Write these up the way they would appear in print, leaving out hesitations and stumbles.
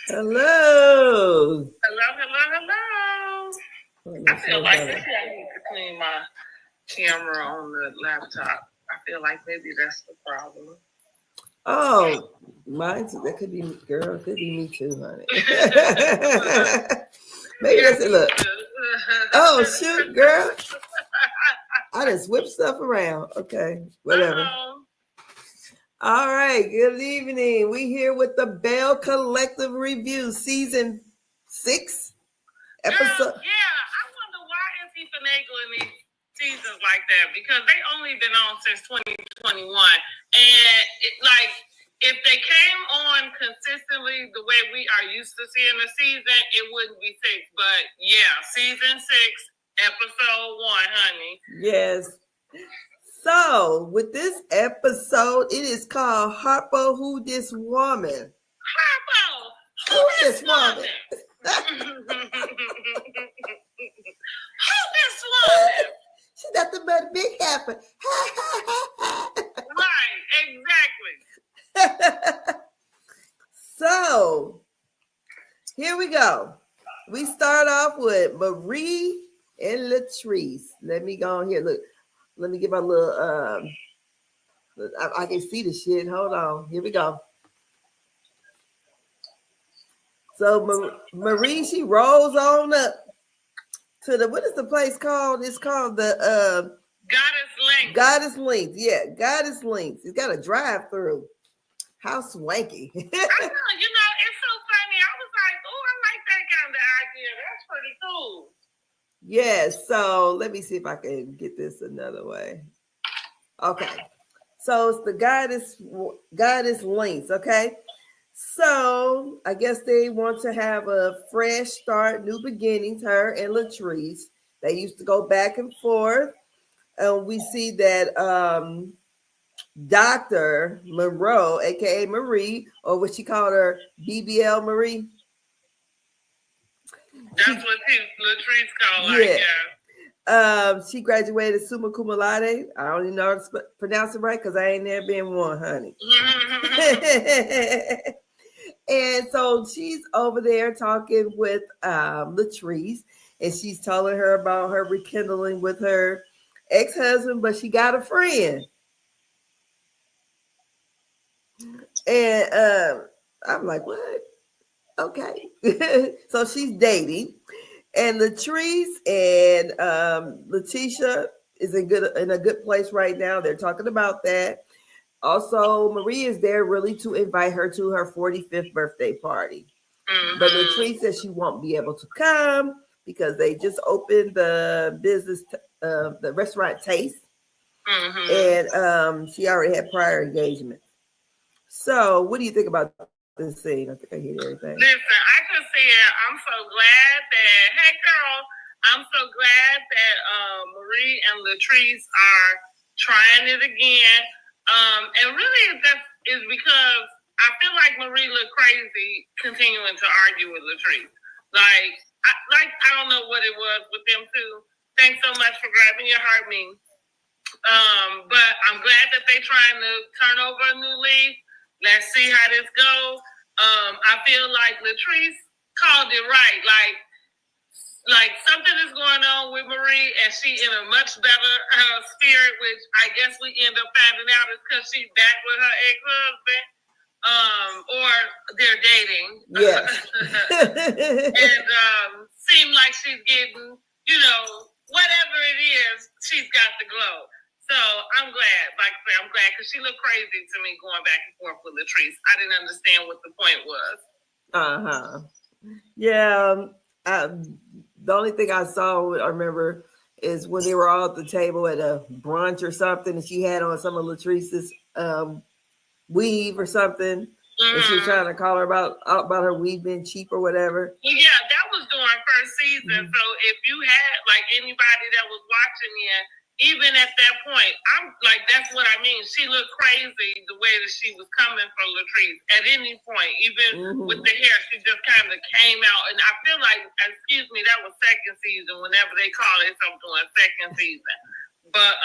Hello. Hello. I feel like maybe I need to clean my camera on the laptop. I feel like maybe that's the problem. Oh, mine. That could be, girl. Could be me too, honey. Maybe that's it. Look. Oh shoot, girl. I just whipped stuff around. Okay, whatever. All right. Good evening. We here with the Belle Collective Review, season 6, episode. Yeah, I wonder why is he finagling these seasons like that? Because they only been on since 2021, and if they came on consistently the way we are used to seeing the season, it wouldn't be 6. But yeah, season 6, episode 1, honey. Yes. So, with this episode, it is called Harpo, Who This Woman? Harpo, Who This Woman? Who this woman? She's nothing but a big heifer. Right, exactly. So, here we go. We start off with Marie and Latrice. Let me go on here. Look. Let me get my little, I can see the shit. Hold on. Here we go. So Marie, she rolls on up to the, what is the place called? It's called the Goddess Links. Goddess Links. Yeah, Goddess Links. It's got a drive-through. How swanky. I know, it's so funny. I was like, oh, I like that kind of idea. That's pretty cool. Yes, so let me see if I can get this another way. Okay, so it's the goddess Links. Okay, so I guess they want to have a fresh start, new beginnings. Her and Latrice, they used to go back and forth, and we see that Dr. Monroe, aka Marie, or what she called her, BBL Marie. That's what Latrice called her, yeah. She graduated summa cum laude. I don't even know how to pronounce it right because I ain't never been one, honey. And so she's over there talking with Latrice, and she's telling her about her rekindling with her ex-husband, but she got a friend. And I'm like, what? Okay. So she's dating. And Latrice and Letitia is in a good place right now. They're talking about that. Also, Marie is there really to invite her to her 45th birthday party. Mm-hmm. But Latrice says she won't be able to come because they just opened the business, the restaurant Taste. Mm-hmm. And she already had prior engagement. So what do you think about this scene? I think I hear everything. Listen, I can see it. I'm so glad that, hey girl, I'm so glad that Marie and Latrice are trying it again. And really that is because I feel like Marie looked crazy continuing to argue with Latrice. I don't know what it was with them two. Thanks so much for grabbing your heart, me. But I'm glad that they're trying to turn over a new leaf. Let's see how this goes. I feel like Latrice called it right. Like something is going on with Marie, and she in a much better spirit, which I guess we end up finding out is because she's back with her ex-husband, or they're dating. Yes. And seem like she's getting, whatever it is, she's got the glow. So I'm glad, like I said, I'm glad because she looked crazy to me going back and forth with Latrice. I didn't understand what the point was. Yeah. The only thing I saw, I remember, is when they were all at the table at a brunch or something, and she had on some of Latrice's weave or something. Mm-hmm. And she was trying to call her about her weave being cheap or whatever. Well, yeah, that was during first season. Mm-hmm. So if you had anybody that was watching it, even at that point, I'm like, that's what I mean. She looked crazy the way that she was coming from Latrice. At any point, even with the hair, she just kind of came out. And I feel like, excuse me, that was second season, whenever they call it something like second season. But,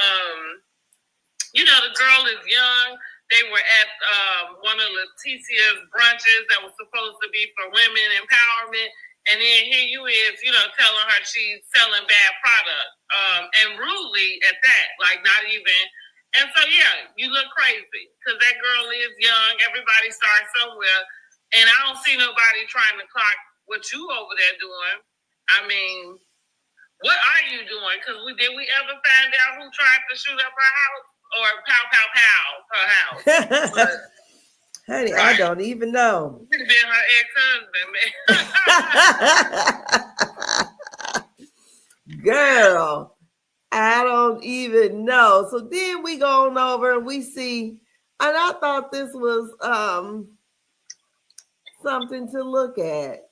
the girl is young. they were at one of Leticia's brunches that was supposed to be for women empowerment. And then here you is, telling her she's selling bad product, and rudely at that, like not even. And so, yeah, you look crazy because that girl is young. Everybody starts somewhere. And I don't see nobody trying to clock what you over there doing. I mean, what are you doing? Because did we ever find out who tried to shoot up her house? Or pow, pow, pow, her house? But, honey, right. I don't even know. It's been her ex-husband, man. Girl, I don't even know. So then we go on over and we see, and I thought this was something to look at.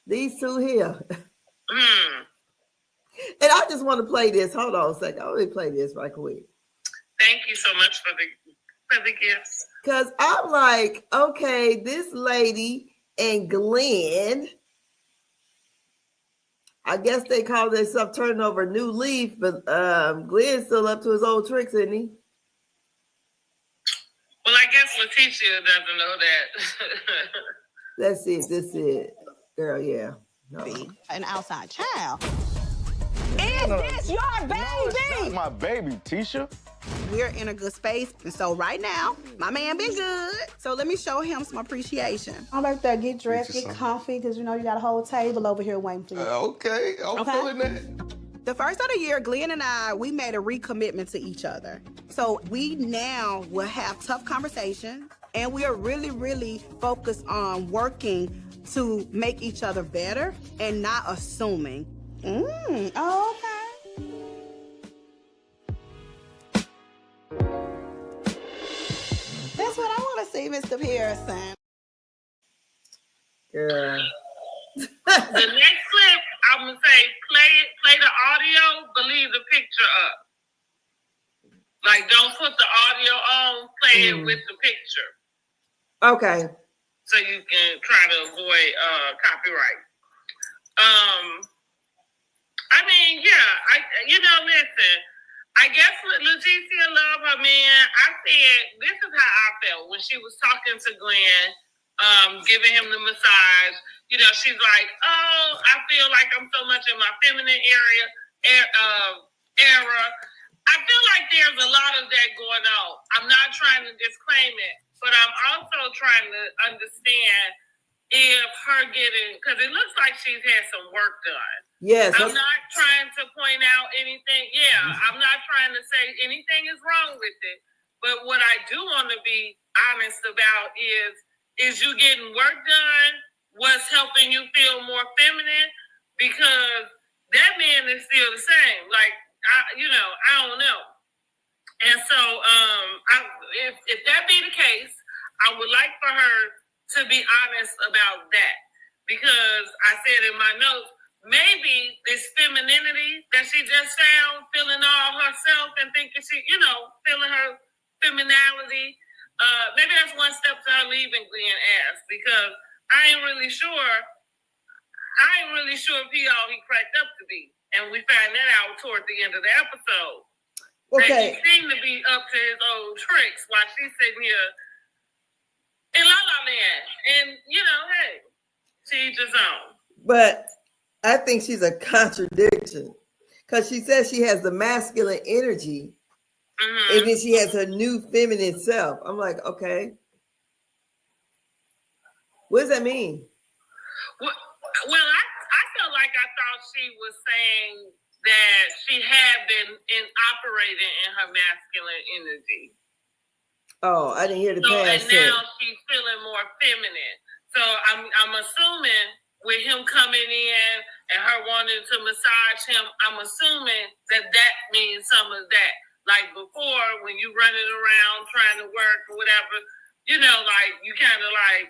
These two here. And I just want to play this. Hold on a second. Let me play this right quick. Thank you so much for the gifts. Because I'm like, okay, this lady and Glenn, I guess they call themselves turning over a new leaf, but Glenn's still up to his old tricks, isn't he? Well, I guess Leticia doesn't know that. That's it. That's it. Girl, yeah. No. An outside child. Is this your baby? No, it's not my baby, Tisha. We're in a good space, and so right now, my man been good. So let me show him some appreciation. I'm back there, get dressed, get comfy, because you got a whole table over here waiting for you. Okay, I'm feeling that. The first of the year, Glenn and we made a recommitment to each other. So we now will have tough conversations, and we are really, really focused on working to make each other better and not assuming. Okay. That's what I want to see, Mr. Pearson. Girl. The next clip, I'm going to say, play the audio, but leave the picture up. Like, don't put the audio on, play it with the picture. Okay. So you can try to avoid copyright. I mean, yeah, listen, I guess Leticia loved her man. I said, this is how I felt when she was talking to Glenn, giving him the massage. She's like, oh, I feel like I'm so much in my feminine era. I feel like there's a lot of that going on. I'm not trying to disclaim it, but I'm also trying to understand if her because it looks like she's had some work done. Yes. I'm not trying to point out anything. Yeah, I'm not trying to say anything is wrong with it. But what I do want to be honest about is you getting work done? What's helping you feel more feminine? Because that man is still the same. Like, I don't know. And so if that be the case, I would like for her to be honest about that. Because I said in my notes, maybe this femininity that she just found, feeling all herself and thinking she, feeling her femininity, maybe that's one step to her leaving Glenn ass, because I ain't really sure if he all he cracked up to be. And we find that out toward the end of the episode. Okay. That he seemed to be up to his old tricks while she's sitting here in La La Land. And, hey, to each his own. But I think she's a contradiction, because she says she has the masculine energy, and then she has her new feminine self. I'm like, okay. What does that mean? Well, I felt like I thought she was saying that she had been operating in her masculine energy. Oh, I didn't hear the past. And now she's feeling more feminine. So I'm assuming with him coming in and her wanting to massage him, I'm assuming that means some of that. Like before, when you running around trying to work or whatever, like you kind of like,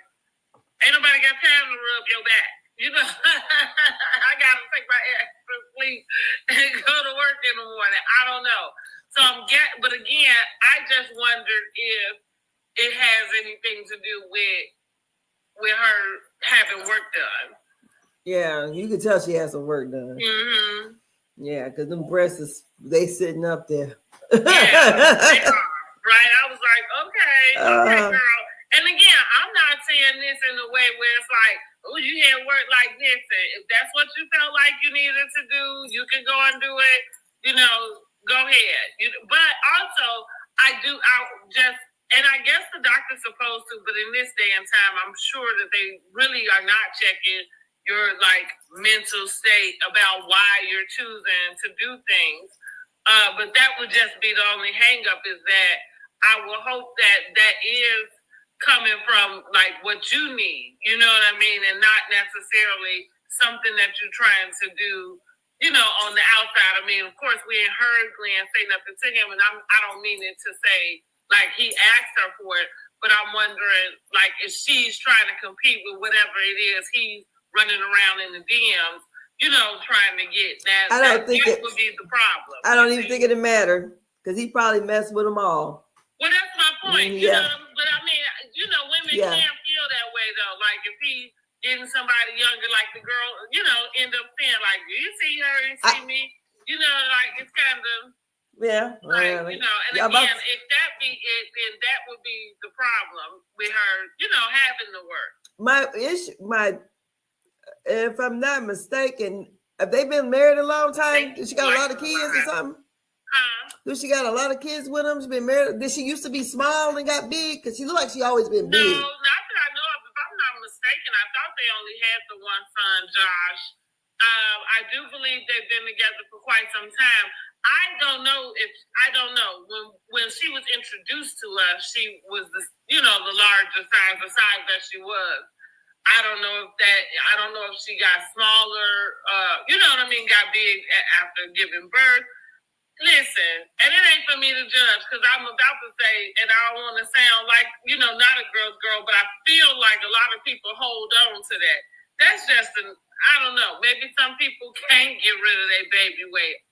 ain't nobody got time to rub your back. I got to take my extra sleep and go to work in the morning. I don't know. So but again, I just wondered if it has anything to do with her having work done. Yeah, you can tell she has some work done. Yeah, because them breasts, they sitting up there. Yeah, they are. Right? I was like, okay, girl. And again, I'm not saying this in a way where it's like, oh, you had work like this. And if that's what you felt like you needed to do, you can go and do it. Go ahead. But also, and I guess the doctor's supposed to, but in this day and time, I'm sure that they really are not checking your like mental state about why you're choosing to do things. But that would just be the only hang up is that I will hope that is coming from like what you need, you know what I mean? And not necessarily something that you're trying to do, on the outside. I mean, of course, we ain't heard Glenn say nothing to him, and I don't mean it to say like he asked her for it, but I'm wondering like if she's trying to compete with whatever it is he's running around in the DMs, trying to get that. I don't think it would be the problem. I don't even think it'd matter because he probably messed with them all. Well, that's my point. Yeah. But I mean, women can't feel that way though. Like if he getting somebody younger, like the girl, end up saying like, "Do you see her and see me?" Like it's kind of. Yeah. Like, and again, if that be it, then that would be the problem with her, having the work. My issue, if I'm not mistaken, have they been married a long time? Does she got a lot of kids or something? Does she got a lot of kids with him? She been married. Did she used to be small and got big? Because she looked like she always been big. No, not that I know of. If I'm not mistaken, I thought they only had the one son, Josh. I do believe they've been together for quite some time. I don't know. When she was introduced to us, she was the larger size, the size that she was. I don't know if she got smaller, got big after giving birth. Listen, and it ain't for me to judge because I'm about to say, and I don't want to sound like, not a girl's girl, but I feel like a lot of people hold on to that. That's just I don't know. Maybe some people can't get rid of their baby weight.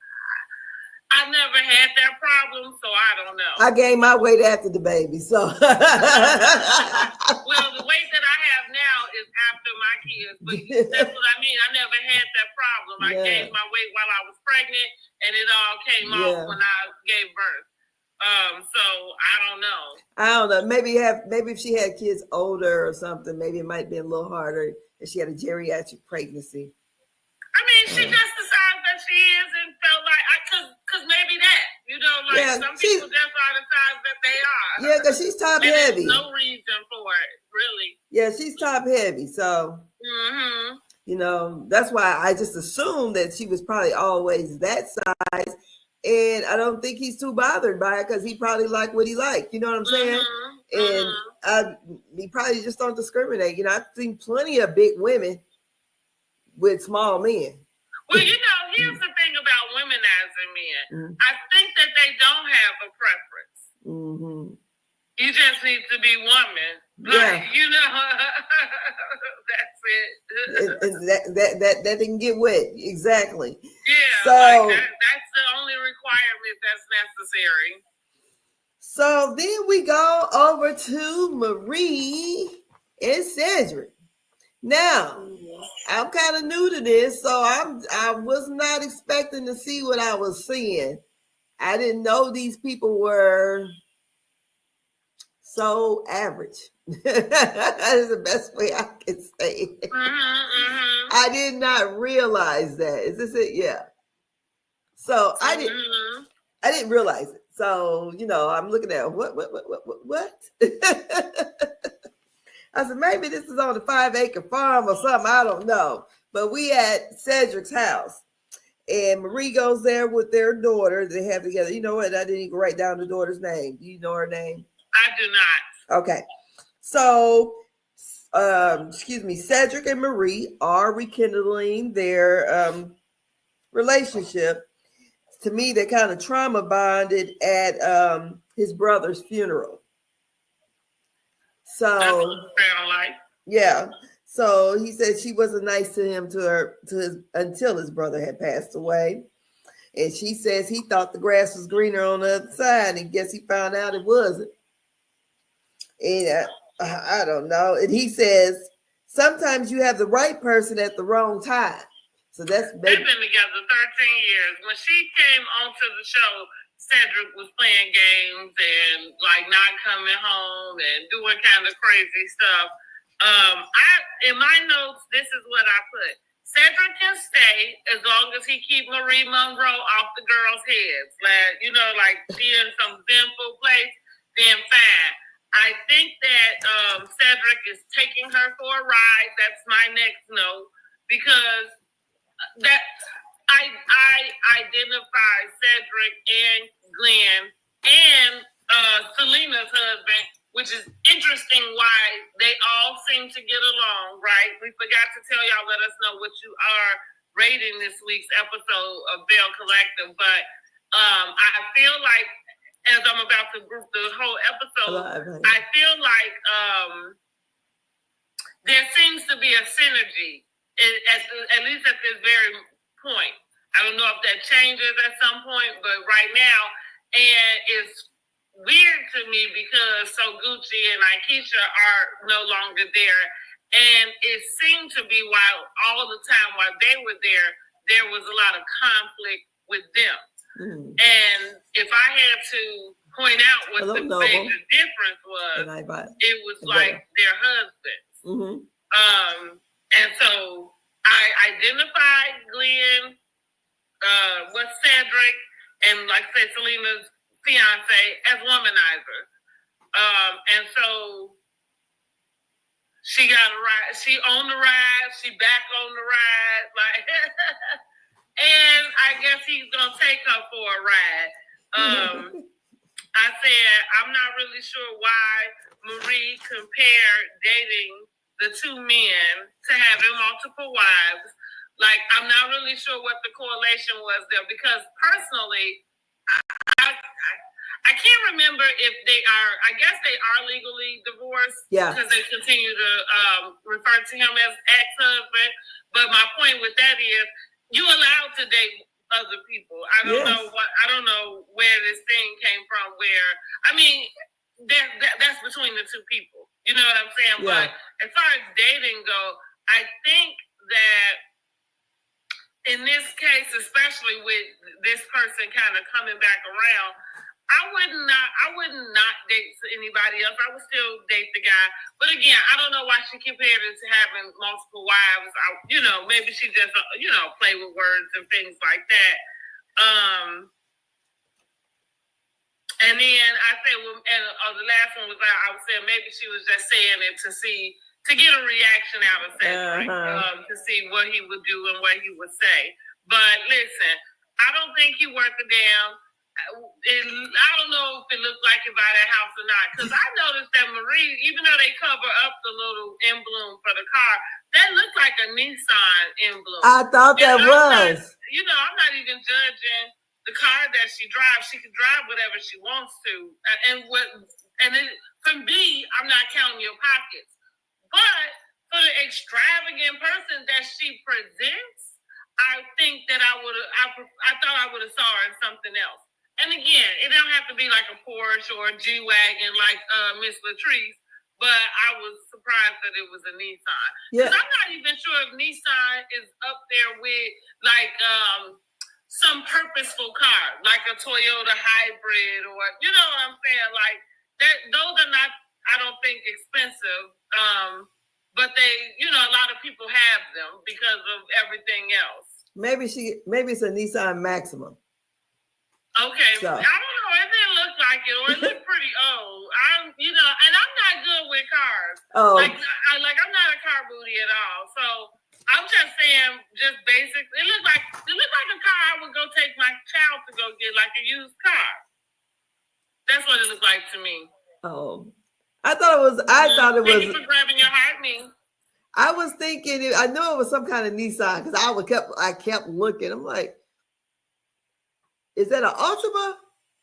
I never had that problem, so I don't know. I gained my weight after the baby, so. Well, the weight that I have now is after my kids, but that's what I mean. I never had that problem. I gained my weight while I was pregnant, and it all came off when I gave birth. So I don't know. I don't know. Maybe if she had kids older or something, maybe it might be a little harder if she had a geriatric pregnancy. I mean, she just decided that she is and felt like, because maybe that, some people just are the size that they are. Yeah, because she's top heavy. There's no reason for it, really. Yeah, she's top heavy. So, that's why I just assumed that she was probably always that size. And I don't think he's too bothered by it because he probably liked what he liked. You know what I'm saying? And he probably just don't discriminate. I've seen plenty of big women with small men. Well, here's the thing about womenizing men. I think that they don't have a preference. Mm-hmm. You just need to be woman. Like, that's it. That didn't get wet. Exactly. Yeah. So that's the only requirement that's necessary. So then we go over to Marie and Cedric. Now, I'm kind of new to this, so I was not expecting to see what I was seeing. I didn't know these people were so average. That is the best way I can say it. I did not realize that. Is this it? Yeah. So I didn't realize it. So, I'm looking at what? I said, maybe this is on the 5-acre farm or something. I don't know. But we at Cedric's house. And Marie goes there with their daughter. They have together. You know what? I didn't even write down the daughter's name. Do you know her name? I do not. Okay. So, Cedric and Marie are rekindling their relationship. To me, they kind of trauma bonded at his brother's funeral. So, yeah. So he said she wasn't nice to him until his brother had passed away. And she says he thought the grass was greener on the other side, and guess he found out it wasn't. And I don't know. And he says sometimes you have the right person at the wrong time. So they've been together 13 years. When she came onto the show, Cedric was playing games and like not coming home and doing kind of crazy stuff. In my notes, this is what I put. Cedric can stay as long as he keep Marie Monroe off the girls' heads. Like, like she in some sinful place, then fine. I think that Cedric is taking her for a ride. That's my next note because that I identify Cedric and Glenn and Selena's husband, which is interesting why they all seem to get along, right? We forgot to tell y'all, let us know what you are rating this week's episode of Belle Collective. But I feel like, as I'm about to group the whole episode, I feel like there seems to be a synergy, at least at this very point. I don't know if that changes at some point, but right now, and it's weird to me because So Gucci and Aikisha are no longer there. And it seemed to be all the time while they were there was a lot of conflict with them. Mm. And if I had to point out what the major difference was, it was like their husbands. Mm-hmm. And so I identified Glenn with Cedric and, like I said, Selena's fiance as womanizers. And so she got a ride. She on the ride. She back on the ride. Like, and I guess he's gonna take her for a ride. I said I'm not really sure why Marie compared dating the two men to having multiple wives. Like, I'm not really sure what the correlation was there because personally, I can't remember if they are. I guess they are legally divorced. Yeah. Because they continue to refer to him as ex-husband. But my point with that is, you're allowed to date other people. I don't know where this thing came from. That's between the two people. You know what I'm saying? Yeah. But as far as dating go, I think that in this case, especially with this person kind of coming back around, I would not date anybody else. I would still date the guy. But again, I don't know why she compared it to having multiple wives. Maybe she just, play with words and things like that. And then I said, the last one was I was saying maybe she was just saying it to get a reaction out of Cedric, to see what he would do and what he would say. But listen, I don't think he worth a damn. I don't know if it looked like it by that house or not, because I noticed that Marie, even though they cover up the little emblem for the car, that looked like a Nissan emblem. I thought that was. I'm not even judging the car that she drives. She can drive whatever she wants to, for me, I'm not counting your pockets. But for the extravagant person that she presents, I think that I thought I would have saw her in something else. And again, it don't have to be like a Porsche or a G-Wagon like Miss Latrice, but I was surprised that it was a Nissan. Because I'm not even sure if Nissan is up there with like some purposeful car, like a Toyota hybrid or, you know what I'm saying? Like, those are not, I don't think, expensive. But they, a lot of people have them because of everything else. Maybe it's a Nissan Maxima. Okay, so. I don't know. It didn't look like it, or it looked pretty old. And I'm not good with cars. Oh, I'm not a car booty at all. So I'm just saying, just basic. It looked like a car I would go take my child to go get, like a used car. That's what it looked like to me. Oh. I thought it was. Thank you for grabbing your heart, me. I was thinking. I knew it was some kind of Nissan because I kept looking. I'm like, is that an Altima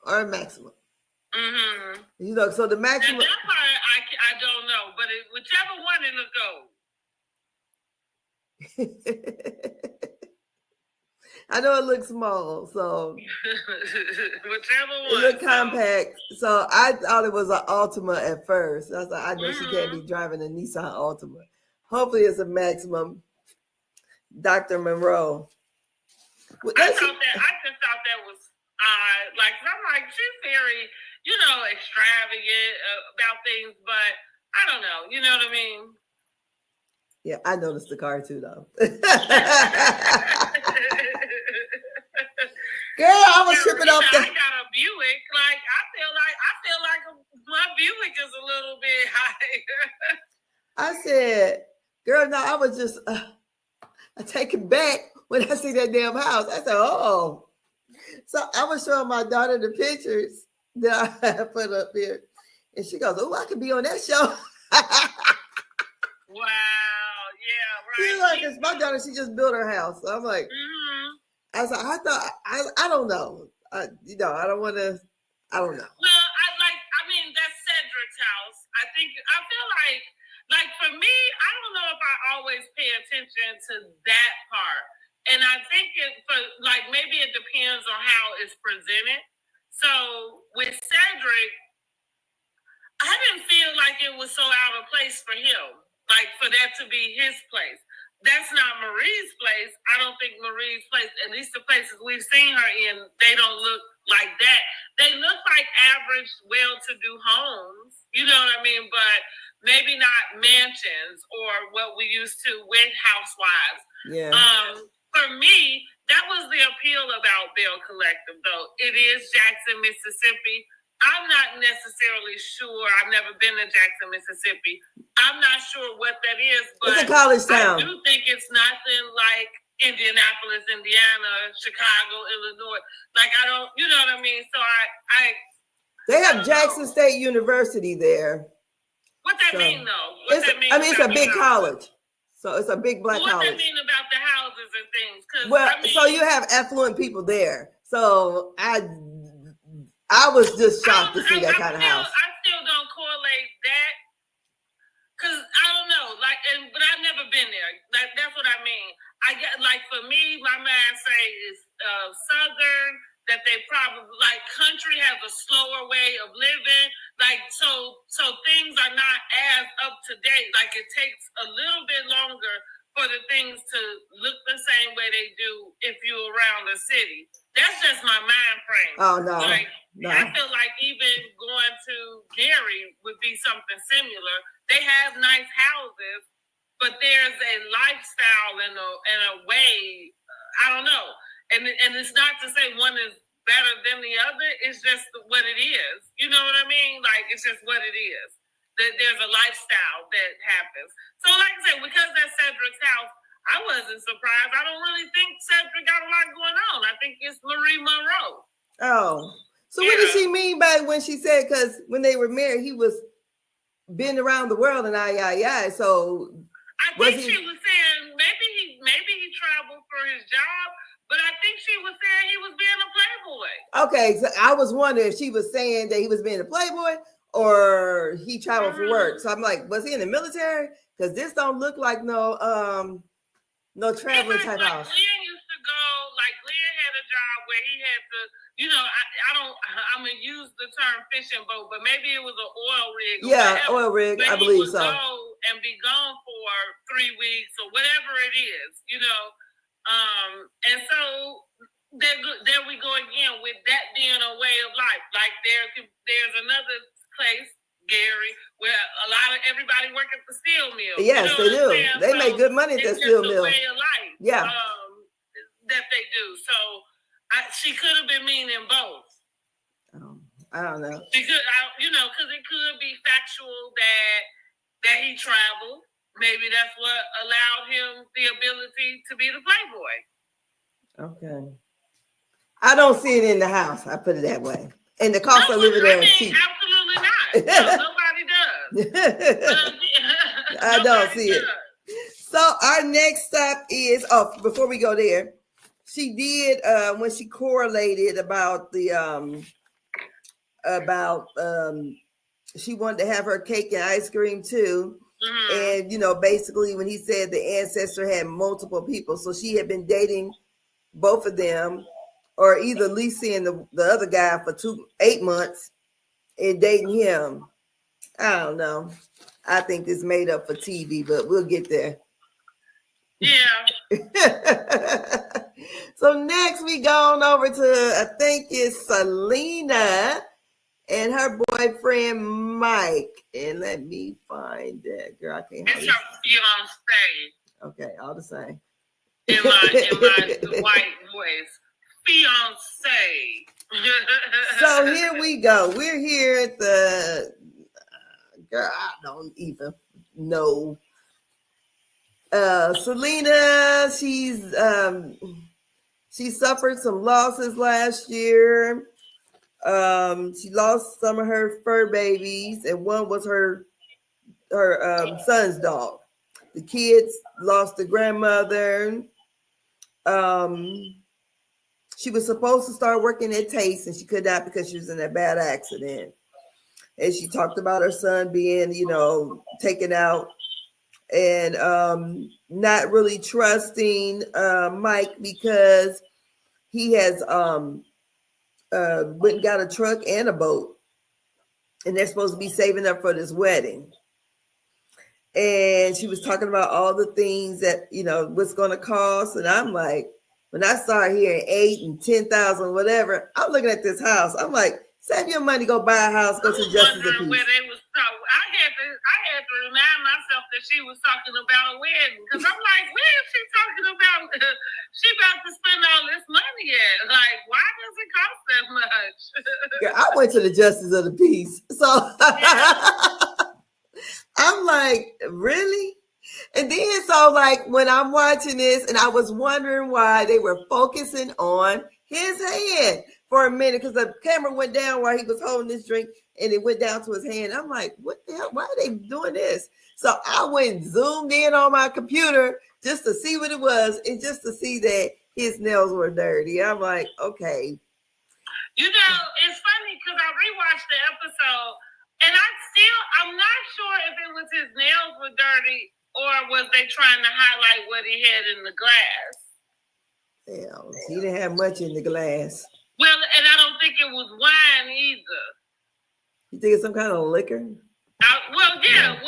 or a Maxima? Mm-hmm. So the Maxima. That part I don't know, but whichever one it look gold. I know it looks small, so whichever one. It looked compact, so I thought it was an Altima at first. I was like, I know she can't be driving a Nissan Altima. Hopefully, it's a Maximum. Dr. Monroe. I just thought that was odd. Like, I'm like, she's very, extravagant about things, but I don't know. You know what I mean? Yeah, I noticed the car too, though. Girl, I was tripping off I got a Buick. Like, I feel like my Buick is a little bit higher. I said, girl, no, I was just I take it back when I see that damn house. I said, oh. So I was showing my daughter the pictures that I put up here. And she goes, oh, I could be on that show. Wow. Yeah, right. She's like, it's my daughter, she just built her house. So I'm like, I was like, I don't know. I don't want to, I don't know. Well, that's Cedric's house. I feel like for me, I don't know if I always pay attention to that part. And I think maybe it depends on how it's presented. So with Cedric, I didn't feel like it was so out of place for him, like for that to be his place. That's not Marie's place. I don't think Marie's place, at least the places we've seen her in, they don't look like that. They look like average, well-to-do homes, you know what I mean? But maybe not mansions or what we used to with housewives. Yeah. For me, that was the appeal about Belle Collective, though. It is Jackson, Mississippi. I'm not necessarily sure. I've never been to Jackson, Mississippi. I'm not sure what that is, but it's a college town. I do think it's nothing like Indianapolis, Indiana, Chicago, Illinois. Like, I don't, you know what I mean? So they have Jackson State University there. What that mean, though? What that mean? I mean, it's a big college. So it's a big black college. What that mean about the houses and things? Well, so you have affluent people there. So I was just shocked to see that kind of house. I still don't correlate that because I don't know, but I've never been there. That's what I mean. I get for me, my man say is Southern. That they probably country has a slower way of living. So things are not as up to date. Like it takes a little bit longer for the things to look the same way they do if you're around the city. That's just my mind frame. Oh no. No. I feel like even going to Gary would be something similar. They have nice houses, but there's a lifestyle and a way. I don't know. And it's not to say one is better than the other. It's just what it is. You know what I mean? Like, it's just what it is. There's a lifestyle that happens. So, like I said, because that's Cedric's house, I wasn't surprised. I don't really think Cedric got a lot going on. I think it's Marie Monroe. Oh. So what did she mean by when she said, because when they were married, he was been around the world and so I think she was saying maybe he traveled for his job, but I think she was saying he was being a playboy. Okay, so I was wondering if she was saying that he was being a playboy or he traveled for work. So I'm like, was he in the military? Because this don't look like no traveling type house. Glenn used to go, Glenn had a job where he had to, I'm going to use the term fishing boat, but maybe it was an oil rig. Oil rig, I believe so. Go and be gone for 3 weeks or whatever it is, and so there we go again with that being a way of life. Like there's another place, Gary, where everybody work at the steel mill. Yes, they do. They make good money at the steel mill. It's just a way of life. Yeah. That they do. So she could have been meaning both. I don't know. She could, because it could be factual that he traveled. Maybe that's what allowed him the ability to be the playboy. Okay. I don't see it in the house. I put it that way. And the cost of living there is cheap. Absolutely not. No, nobody does. I don't see it. So our next step is, before we go there, she did when she correlated about the she wanted to have her cake and ice cream too. Mm-hmm. And basically when he said the ancestor had multiple people, so she had been dating both of them, or either at least seeing the other guy for 8 months and dating him. I don't know. I think it's made up for TV, but we'll get there. Yeah. So next we go on over to, I think it's Selena and her boyfriend Mike. And let me find that. Girl, I can't. It's your fiance. Okay, all the same. In my white voice. Fiance. So here we go. We're here at the girl, I don't even know. Selena, she suffered some losses last year. She lost some of her fur babies, and one was her son's dog. The kids lost the grandmother. She was supposed to start working at Taste, and she could not because she was in a bad accident. And she talked about her son being, taken out and not really trusting Mike because he has went and got a truck and a boat, and they're supposed to be saving up for this wedding. And she was talking about all the things that what's going to cost, and I'm like, when I started hearing 8 and 10,000, whatever, I'm looking at this house. I'm like, save your money, go buy a house, go to Justice of Peace. Where they was I had to remind myself that she was talking about a wedding, because I'm like, where is she talking about? She about to spend all this money at? Like, why does it cost that much? Girl, I went to the Justice of the Peace, so I'm like, really? And then so like when I'm watching this, and I was wondering why they were focusing on his hand for a minute, because the camera went down while he was holding this drink, and it went down to his hand. I'm like, what the hell? Why are they doing this? So I went and zoomed in on my computer just to see what it was, and just to see that his nails were dirty. I'm like, okay. It's funny because I rewatched the episode, and I'm not sure if it was his nails were dirty or was they trying to highlight what he had in the glass. Yeah, he didn't have much in the glass. Well, and I don't think it was wine either. You think it's some kind of liquor? Yeah. Well, and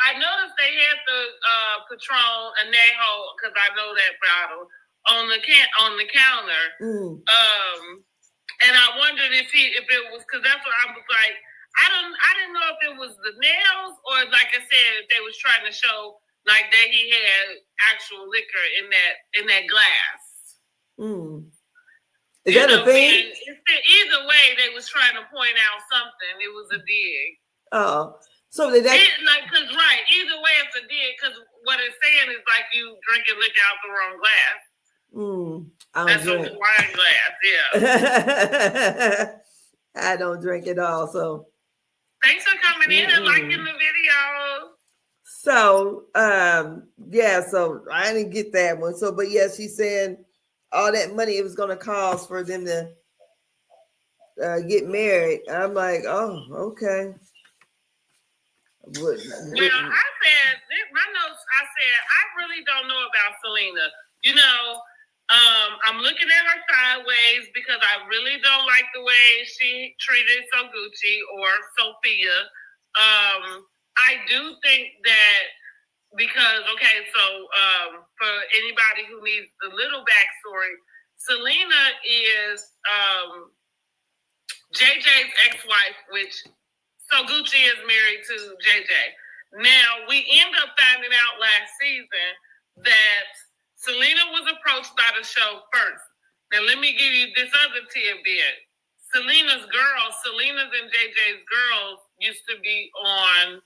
I noticed they had the Patron Añejo, because I know that bottle on the counter. And I wondered if it was, because that's what I was like. I didn't know if it was the nails or, like I said, if they was trying to show like that he had actual liquor in that glass. Is that a thing? Either way, they was trying to point out something. It was a dig. Oh, so did that? Right. Either way, it's a dig, because what it's saying is like you drinking liquor out the wrong glass. That's a wine glass. Yeah. I don't drink at all. So thanks for coming in and liking the video. So so I didn't get that one. So, but yeah, she's saying all that money it was going to cost for them to get married. I'm like, oh, okay. Well, I said, my notes, I said, I really don't know about Selena. I'm looking at her sideways because I really don't like the way she treated Soguchi or Sophia. I do think that because, for anybody who needs a little backstory, Selena is JJ's ex-wife, which Soguchi is married to JJ. Now, we end up finding out last season that Selena was approached by the show first. Now, let me give you this other tidbit. Selena's and JJ's girls used to be on,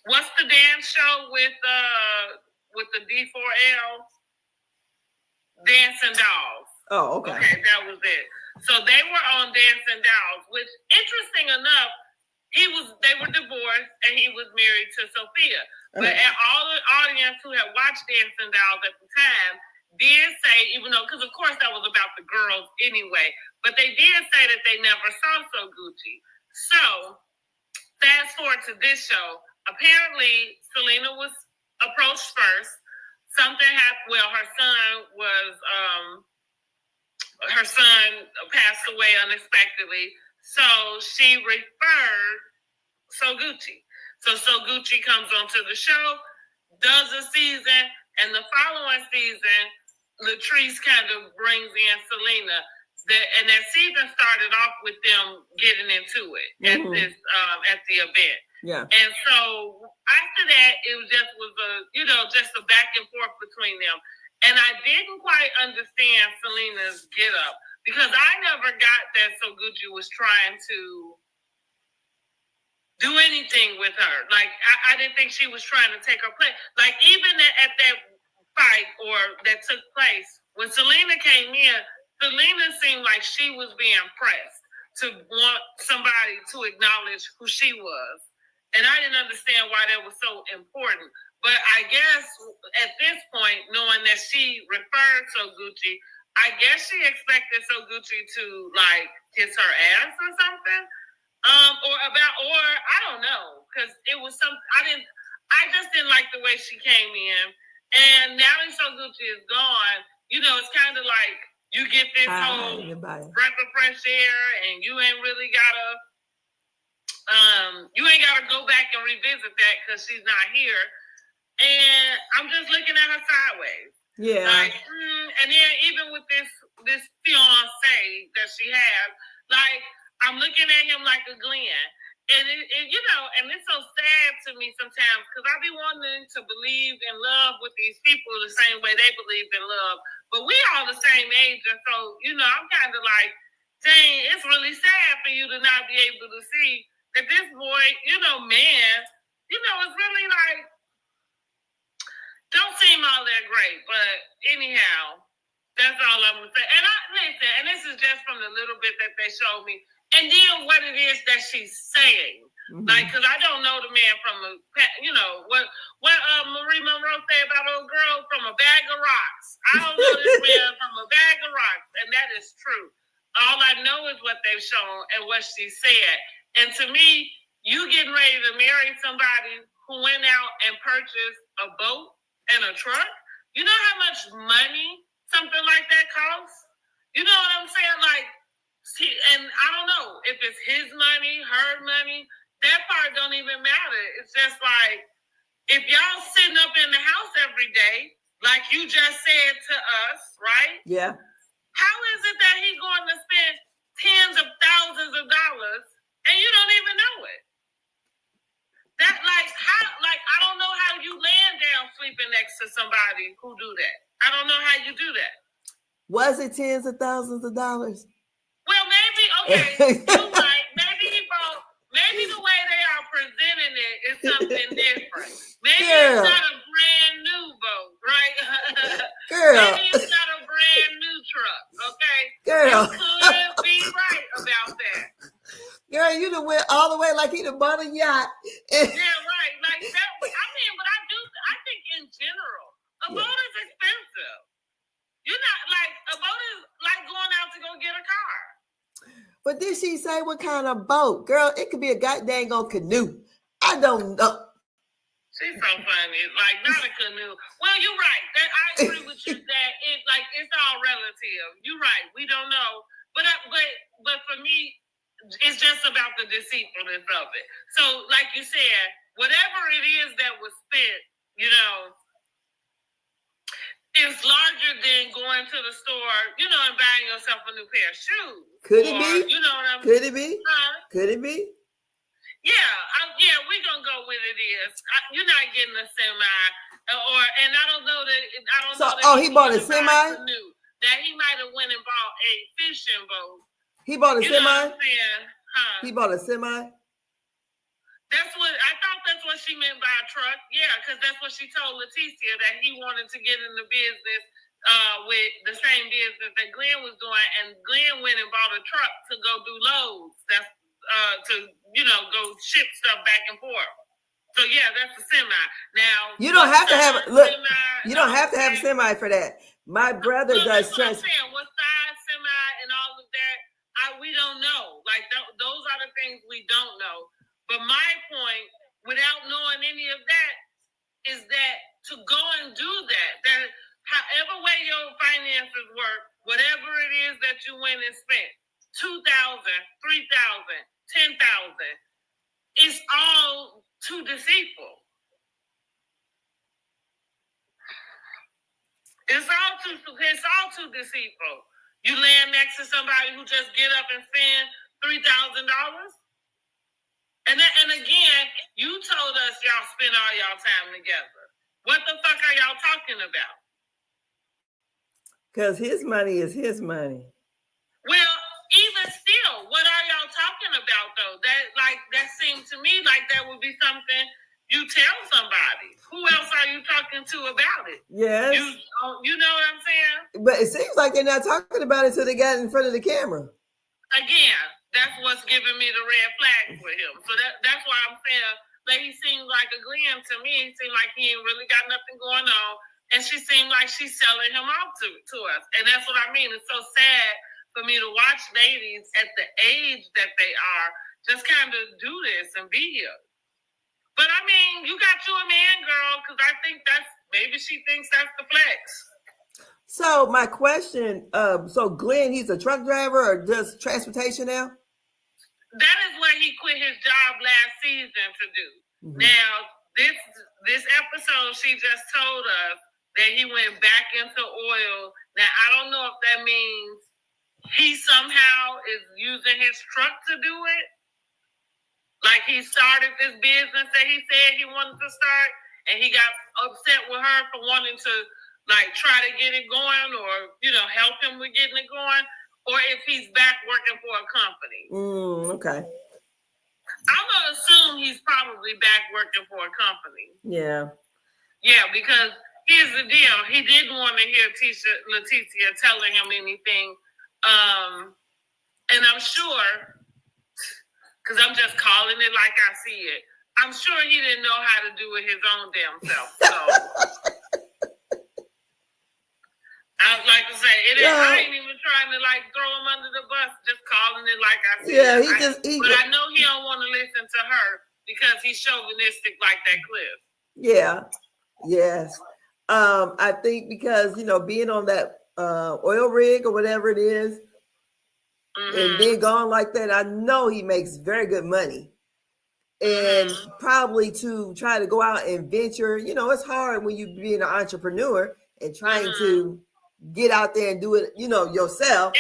what's the dance show with the D4L? Dancing Dolls. Oh, okay. Okay, that was it. So they were on Dancing Dolls, which, interesting enough, they were divorced and he was married to Sophia. But all the audience who had watched Dancing Dolls at the time did say, even though, because of course that was about the girls anyway, but they did say that they never saw Soguchi. So, fast forward to this show. Apparently, Selena was approached first. Something happened. Well, her son passed away unexpectedly. So she referred Soguchi. So Soguchi comes onto the show, does a season, and the following season, Latrice kind of brings in Selena. And that season started off with them getting into it at the event. Yeah. And so after that, it was just a back and forth between them. And I didn't quite understand Selena's get up because I never got that So Gucci was trying to do anything with her. Like, I didn't think she was trying to take her place. Like, even at that fight that took place, when Selena came in, Selena seemed like she was being pressed to want somebody to acknowledge who she was. And I didn't understand why that was so important. But I guess at this point, knowing that she referred So Gucci, I guess she expected So Gucci to, like, kiss her ass or something. Or I don't know, because it was I just didn't like the way she came in. And now that So Gucci is gone, it's kind of like you get this whole breath of fresh air, and you ain't really gotta go back and revisit that because she's not here. And I'm just looking at her sideways. Yeah. Like, and then even with this fiance that she has, like, I'm looking at him like a Glenn. And and it's so sad to me sometimes because I be wanting to believe in love with these people the same way they believe in love. But we all the same age, and so, I'm kind of like, dang, it's really sad for you to not be able to see that this boy, man, it's really like, don't seem all that great. But anyhow, that's all I'm going to say. And and this is just from the little bit that they showed me. And then what it is that she's saying. Like, because I don't know the man from what Marie Monroe said about old girl from a bag of rocks. I don't know this man from a bag of rocks. And that is true. All I know is what they've shown and what she said. And to me, you getting ready to marry somebody who went out and purchased a boat and a truck, you know how much money something like that costs? You know what I'm saying? Like, and I don't know if it's his money, her money, that part don't even matter. It's just like, if y'all sitting up in the house every day, like you just said to us, right? Yeah. How is it that he's going to spend tens of thousands of dollars and you don't even know it? That, like, I don't know how you laying down sleeping next to somebody who do that. I don't know how you do that. Was it tens of thousands of dollars? Well, maybe, okay, you're right. Maybe the way they are presenting it is something different. Maybe it's not a brand new boat, right? Girl. Maybe it's not a brand new truck, okay? Girl. You could be right about that. Girl, you done went all the way like he done bought a yacht. Yeah, right. Like that. But I think in general, a boat is expensive. You're not like, a boat is like going out to go get a car. But did she say what kind of boat? Girl, it could be a goddamn canoe. I don't know. She's so funny. Like, not a canoe. Well, you're right. I agree with you that it's all relative. You're right. We don't know. But for me, it's just about the deceitfulness of it. So, like you said, whatever it is that was spent, it's larger than going to the store, and buying yourself a new pair of shoes. Could it be? You know what I mean? Could it be? Could it be? Yeah, we're going to go with it is. You're not getting a semi. And I don't know that. He bought a semi? That he might have went and bought a fishing boat. He bought a semi? Know what I'm saying? Huh? He bought a semi? I thought that's what she meant by a truck. Yeah, because that's what she told Leticia, that he wanted to get in the business with the same business that Glenn was doing, and Glenn went and bought a truck to go do loads. That's to go ship stuff back and forth. So yeah, that's a semi. Now you don't have to have you don't have to have a semi for that. My brother does trans. What size semi and all of that, we don't know. Like those are the things we don't know. But my point, without knowing any of that, is that to go and do that however way your finances work, whatever it is that you went and spent, 2,000, 3,000, 10,000, it's all too deceitful. It's all too deceitful. You land next to somebody who just get up and spend $3,000. And again, you told us y'all spend all y'all time together. What the fuck are y'all talking about? Because his money is his money. Well, even still, what are y'all talking about though? That seemed to me like that would be something you tell somebody. Who else are you talking to about it? Yes. You know what I'm saying? But it seems like they're not talking about it until they got in front of the camera. Again, that's what's giving me the red flag for him. So that's why I'm saying that he seems like a Glenn to me. He seemed like he ain't really got nothing going on. And she seemed like she's selling him off to us. And that's what I mean. It's so sad for me to watch ladies at the age that they are just kind of do this and be here. But I mean, you got you a man, girl, because I think maybe she thinks that's the flex. So my question, so Glenn, he's a truck driver or does transportation now? That is what he quit his job last season to do. Mm-hmm. Now, this episode, she just told us that he went back into oil. Now, I don't know if that means he somehow is using his truck to do it. Like he started this business that he said he wanted to start, and he got upset with her for wanting to like try to get it going or, help him with getting it going, or if he's back working for a company. Okay. I'm going to assume he's probably back working for a company. Yeah. Yeah, because here's the deal. He didn't want to hear Leticia telling him anything. And I'm sure, because I'm just calling it like I see it, I'm sure he didn't know how to do it his own damn self. So, I would like to say, I ain't even trying to like throw him under the bus, just calling it like I see it. But I know he don't want to listen to her because he's chauvinistic like that Cliff. Yeah. Yes. I think because, being on that oil rig or whatever it is, and being gone like that, I know he makes very good money. And probably to try to go out and venture, it's hard when you being an entrepreneur and trying to get out there and do it, yourself.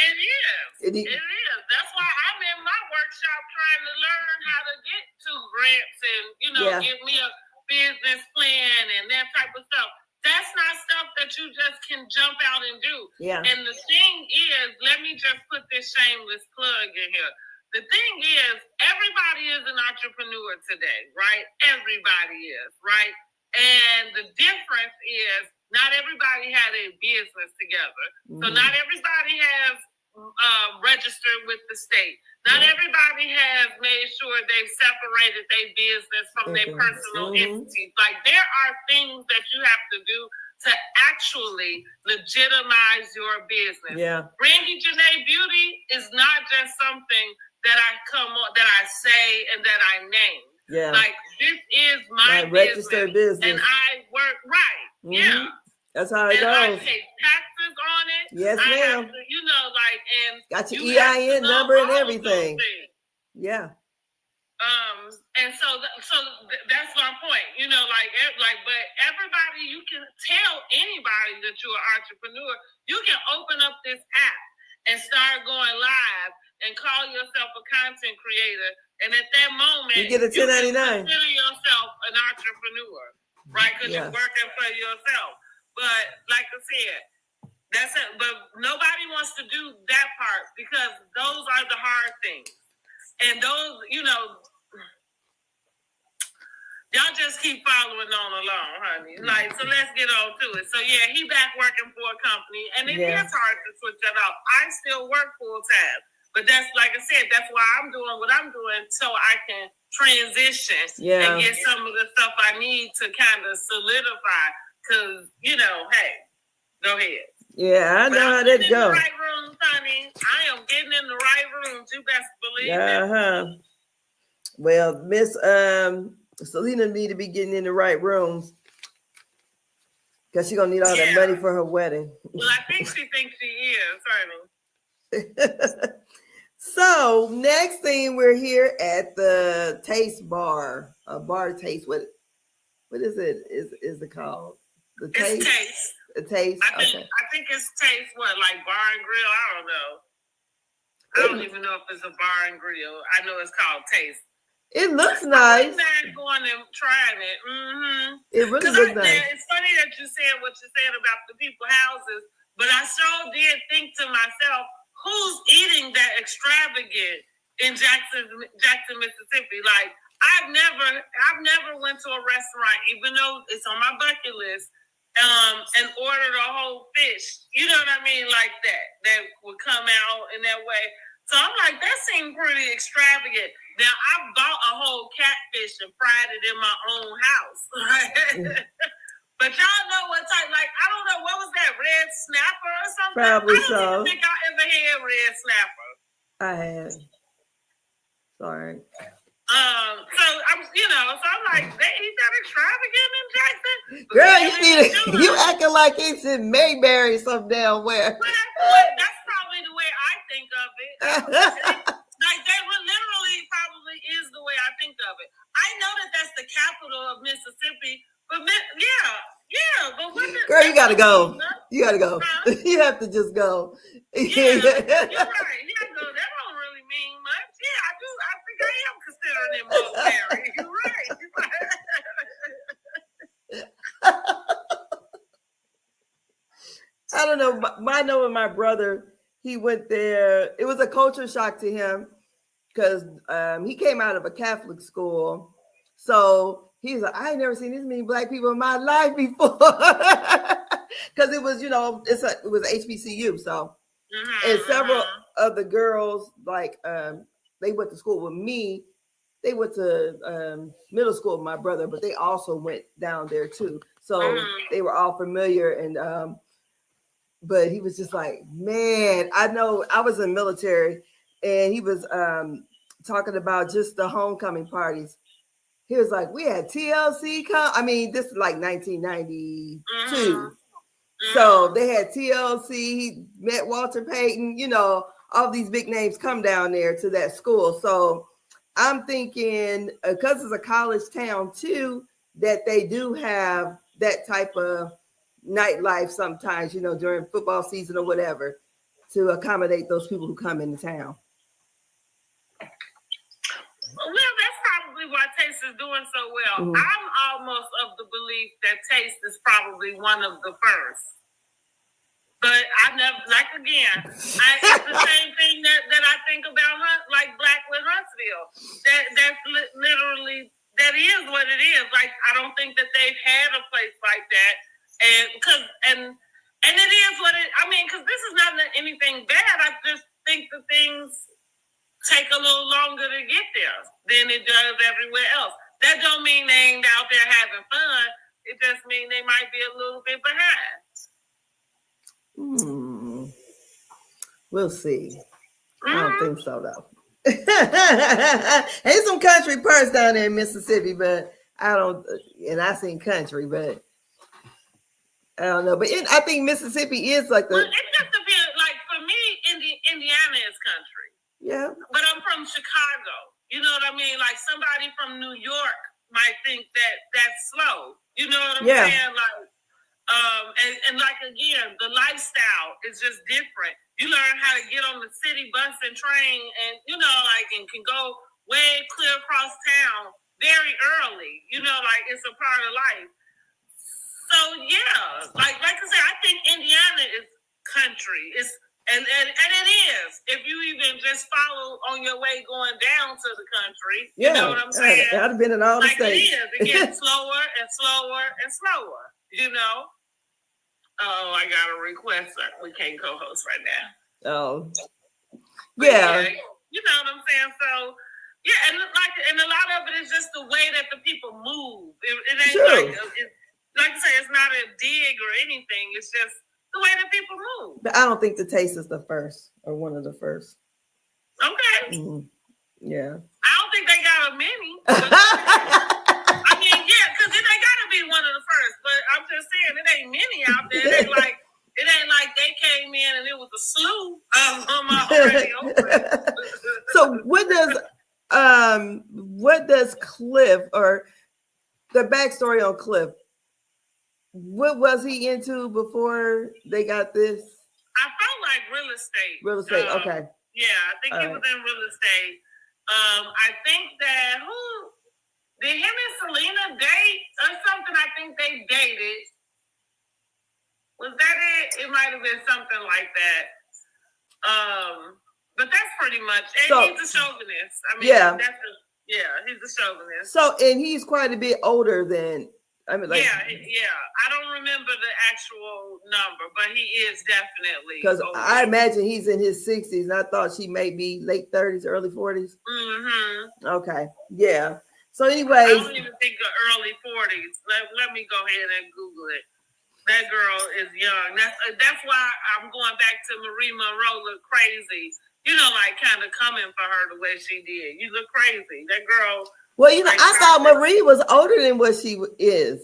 It is. That's why I'm in my workshop trying to learn how to get to grants and, give me a business plan and that type of stuff. That's not stuff that you just can jump out and do. Yeah. And the thing is, let me just put this shameless plug in here. The thing is, everybody is an entrepreneur today, right? Everybody is, right? And the difference is not everybody had a business together. So not everybody has registered with the state. Not everybody has made sure they've separated their business from their personal entities. Like there are things that you have to do to actually legitimize your business. Yeah. Brandy Janae Beauty is not just something that I say and that I name. Yeah. Like this is my registered business. And I work right. Yeah. That's how it I goes. pay taxes on it. Yes, ma'am. Have to, and got your EIN number and everything. Yeah. And so that's my point. But everybody, you can tell anybody that you're an entrepreneur. You can open up this app and start going live and call yourself a content creator. And at that moment, you get a 1099. You consider yourself an entrepreneur, right? Because you're working for yourself. But like I said, that's it. But nobody wants to do that part because those are the hard things. And those, y'all just keep following on along, honey. Like, so let's get on to it. So yeah, he back working for a company, and it is hard to switch that off. I still work full time, but that's like I said, that's why I'm doing what I'm doing so I can transition and get some of the stuff I need to kind of solidify. Because hey, go ahead. Yeah, I know how that goes. In the right rooms, honey. I am getting in the right rooms. You best believe it. Well, Miss Selena need to be getting in the right rooms because she's gonna need all that money for her wedding. Well, I think she thinks she is, honey. So next thing, we're here at the taste bar, a bar taste. What is it? Is it called? The taste. A Taste. I think it's Taste. What, like Bar and Grill? I don't know. I don't even know if it's a bar and grill. I know it's called Taste. It looks nice. I'm not going and trying it. It really looks nice. It's funny that you said what you said about the people houses, but I sure did think to myself, who's eating that extravagant in Jackson, Mississippi? Like, I've never went to a restaurant, even though it's on my bucket list, and ordered a whole fish. You know what I mean? Like that would come out in that way. So I'm like, that seemed pretty extravagant. Now, I bought a whole catfish and fried it in my own house. But y'all know what type, like, I don't know, what was that, red snapper or something? Probably I don't even think I ever had red snapper. I had. Sorry. So I'm like, they eat that extravagant in Jackson? Girl, you acting like it's in Mayberry some damn where. That's probably the way I think of it. Like, that literally probably is the way I think of it. I know that that's the capital of Mississippi, but but what girl, you gotta go. You gotta go. Huh? You have to just go. Yeah, you're right. You gotta go. That don't really mean much. Yeah, I do. I think I am considering it Mayberry. You're right. I don't know. I know when my brother, he went there. It was a culture shock to him because he came out of a Catholic school. So he's like, I ain't never seen this many black people in my life before. Because it was, it was HBCU. So, and several of the girls, like, they went to school with me. They went to middle school with my brother, but they also went down there too. So they were all familiar. And, but he was just like, man, I know I was in the military and he was talking about just the homecoming parties. He was like, we had TLC come. I mean, this is like 1992. So they had TLC, he met Walter Payton, all these big names come down there to that school. So I'm thinking, because it's a college town too, that they do have that type of nightlife sometimes, during football season or whatever, to accommodate those people who come into town. Well, that's probably why Taste is doing so well. I'm almost of the belief that Taste is probably one of the first. But I never, like, again, it's the same thing that I think about, like, Blackwood Huntsville. That's literally, that is what it is. Like, I don't think that they've had a place like that. And it is what it, I mean, because this is not anything bad. I just think that things take a little longer to get there than it does everywhere else. That don't mean they ain't out there having fun. It just means they might be a little bit behind. We'll see. I don't think so, though. There's some country parts down there in Mississippi, but I seen country, but I don't know. But I think Mississippi is like the. Well, it just depends. Like, for me, Indiana is country. Yeah. But I'm from Chicago. You know what I mean? Like, somebody from New York might think that that's slow. You know what I'm saying? Like, and like, again, the lifestyle is just different. You learn how to get on the city bus and train and, and can go way clear across town very early. Like, it's a part of life. So, yeah, like I said, I think Indiana is country. And it is. If you even just follow on your way going down to the country, you know what I'm saying? I've been in all the states. It is. It gets slower and slower and slower, Oh, I got a request. We can't co-host right now. Oh. Yeah. You know what I'm saying? So, yeah, and a lot of it is just the way that the people move. It ain't like I say, it's not a dig or anything. It's just the way that people move. But I don't think the Taste is the first or one of the first. Okay. Yeah. I don't think they got a many. I mean, because it ain't got to be one of the first. But I'm just saying, it ain't many out there. It ain't like they came in and it was a slew of them already open. So what does Cliff, or the backstory on Cliff, What was he into before they got this? I felt like real estate. Real estate, okay. Yeah, I think he was in real estate. I think that did him and Selena date or something? I think they dated. Was that it? It might have been something like that. But that's pretty much. And he's a chauvinist. I mean, he's a chauvinist. So, and he's quite a bit older than. I mean, like, yeah. I don't remember the actual number, but he is definitely. Because I imagine he's in his 60s, and I thought she may be late 30s, early 40s. Mm-hmm. Okay, yeah. So, anyways, I don't even think the early 40s. Let me go ahead and Google it. That girl is young. That's why I'm going back to Marie Monroe. Look crazy, like kind of coming for her the way she did. You look crazy. That girl. Well, I thought Marie was older than what she is.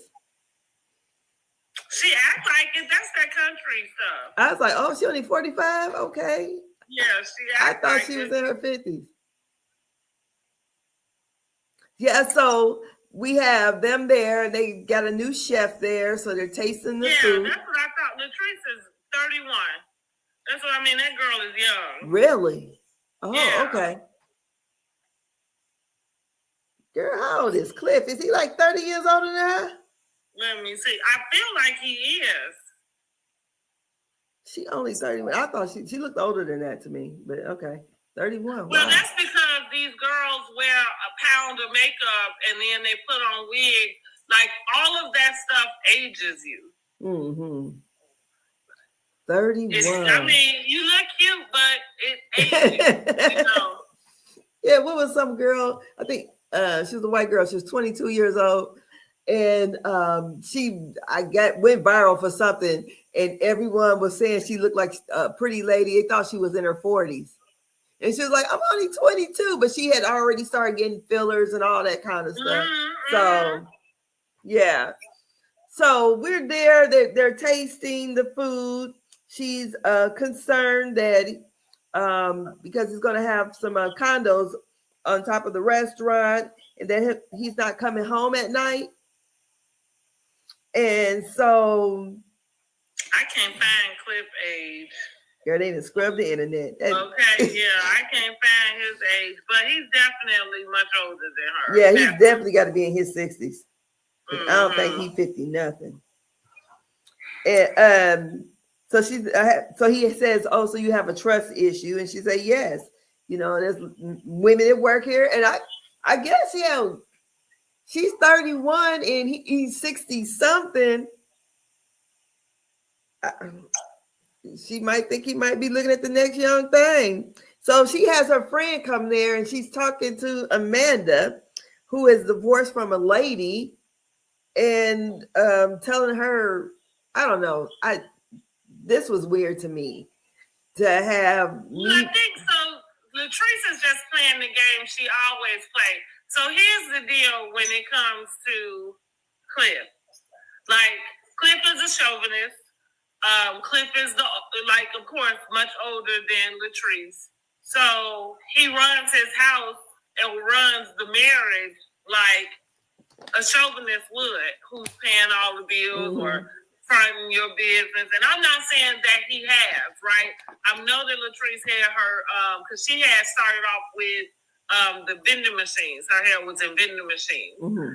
She acts like it. That's that country stuff. I was like, oh, she only 45? Okay. Yeah, she acts I thought she was in her 50s. Yeah, so we have them there, and they got a new chef there, so they're tasting the food. Yeah, that's what I thought. Latrice is 31. That's what I mean. That girl is young. Really? Oh, yeah. Okay. Girl, how old is Cliff? Is he like 30 years older than her? Let me see. I feel like he is. She only 31. I thought she looked older than that to me, but okay. 31. Well, wow. That's because these girls wear a pound of makeup and then they put on wigs. Like, all of that stuff ages you. Mm-hmm. 31. I mean, you look cute, but it ages you, Yeah, what was some girl? I think she was a white girl. She was 22 years old. And went viral for something. And everyone was saying she looked like a pretty lady. They thought she was in her 40s. And she was like, I'm only 22. But she had already started getting fillers and all that kind of stuff. Mm-hmm. So, yeah. So we're there. They're tasting the food. She's concerned that because he's going to have some condos on top of the restaurant, and that he's not coming home at night. And so I can't find Cliff age. Girl, they didn't scrub the internet. Okay, yeah, I can't find his age, but he's definitely much older than her. Yeah, he's definitely got to be in his 60s. Mm-hmm. I don't think he's 50 nothing. And so he says, oh, so you have a trust issue? And she said, yes. There's women that work here, and I guess she's 31 and he's 60 something. She might think he might be looking at the next young thing. So she has her friend come there, and she's talking to Amanda, who is divorced from a lady, and telling her, I don't know. This was weird to me to have. Well, I think so. Latrice is just playing the game she always plays. So here's the deal when it comes to Cliff. Like, Cliff is a chauvinist. Cliff is of course, much older than Latrice. So he runs his house and runs the marriage like a chauvinist would, who's paying all the bills or fronting your business. And I'm not saying that he has, right? I know that Latrice had her, because she had started off with the vending machines. Her hair was in vending machines. Mm-hmm.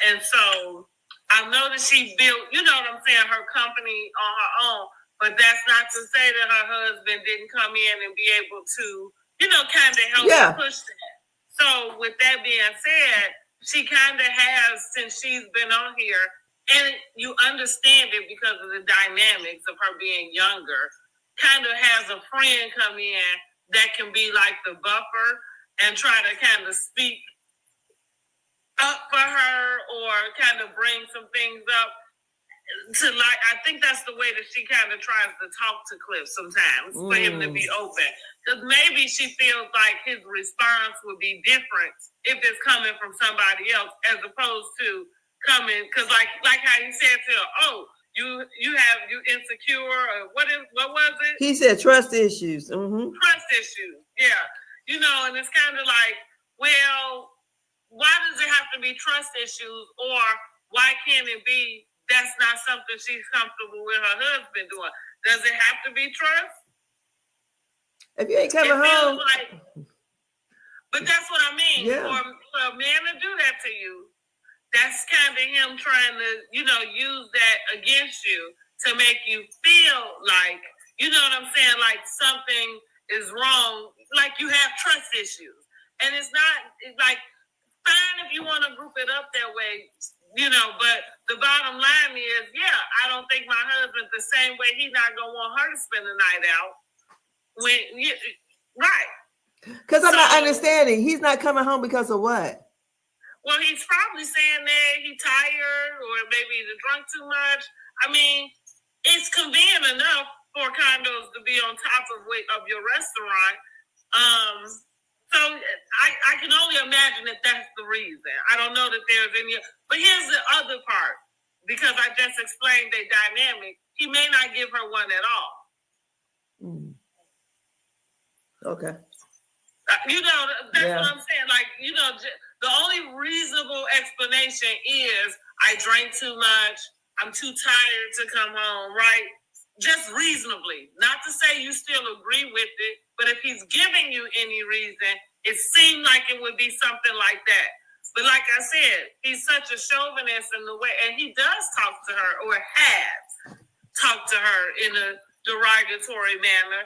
And so I know that she built, her company on her own, but that's not to say that her husband didn't come in and be able to, kind of help her push that. So with that being said, she kind of has, since she's been on here, and you understand it because of the dynamics of her being younger, kind of has a friend come in that can be like the buffer and try to kind of speak up for her or kind of bring some things up to, like, I think that's the way that she kind of tries to talk to Cliff sometimes for him to be open. Because maybe she feels like his response would be different if it's coming from somebody else as opposed to coming, because like how he said to her, oh, you insecure, or what was it? He said trust issues. Mm-hmm. Trust issues, yeah. And it's kind of like, well, why does it have to be trust issues, or why can't it be that's not something she's comfortable with her husband doing. Does it have to be trust? If you ain't coming home. But that's what I mean. Yeah. For a man to do that to you, that's kind of him trying to, use that against you to make you feel like, you know what I'm saying, like something is wrong, like you have trust issues. And it's like, fine if you want to group it up that way, but the bottom line is, I don't think my husband the same way he's not going to want her to spend the night out. Right. Because I'm not understanding. He's not coming home because of what? Well, he's probably saying that he's tired or maybe he's drunk too much. I mean, it's convenient enough for condos to be on top of your restaurant. So I can only imagine that that's the reason. I don't know that there's any. But here's the other part. Because I just explained their dynamic. He may not give her one at all. Okay. That's what I'm saying. Like, the only reasonable explanation is I drank too much. I'm too tired to come home, right? Just reasonably. Not to say you still agree with it, but if he's giving you any reason, it seemed like it would be something like that. But like I said, he's such a chauvinist in the way, and he does talk to her or has talked to her in a derogatory manner.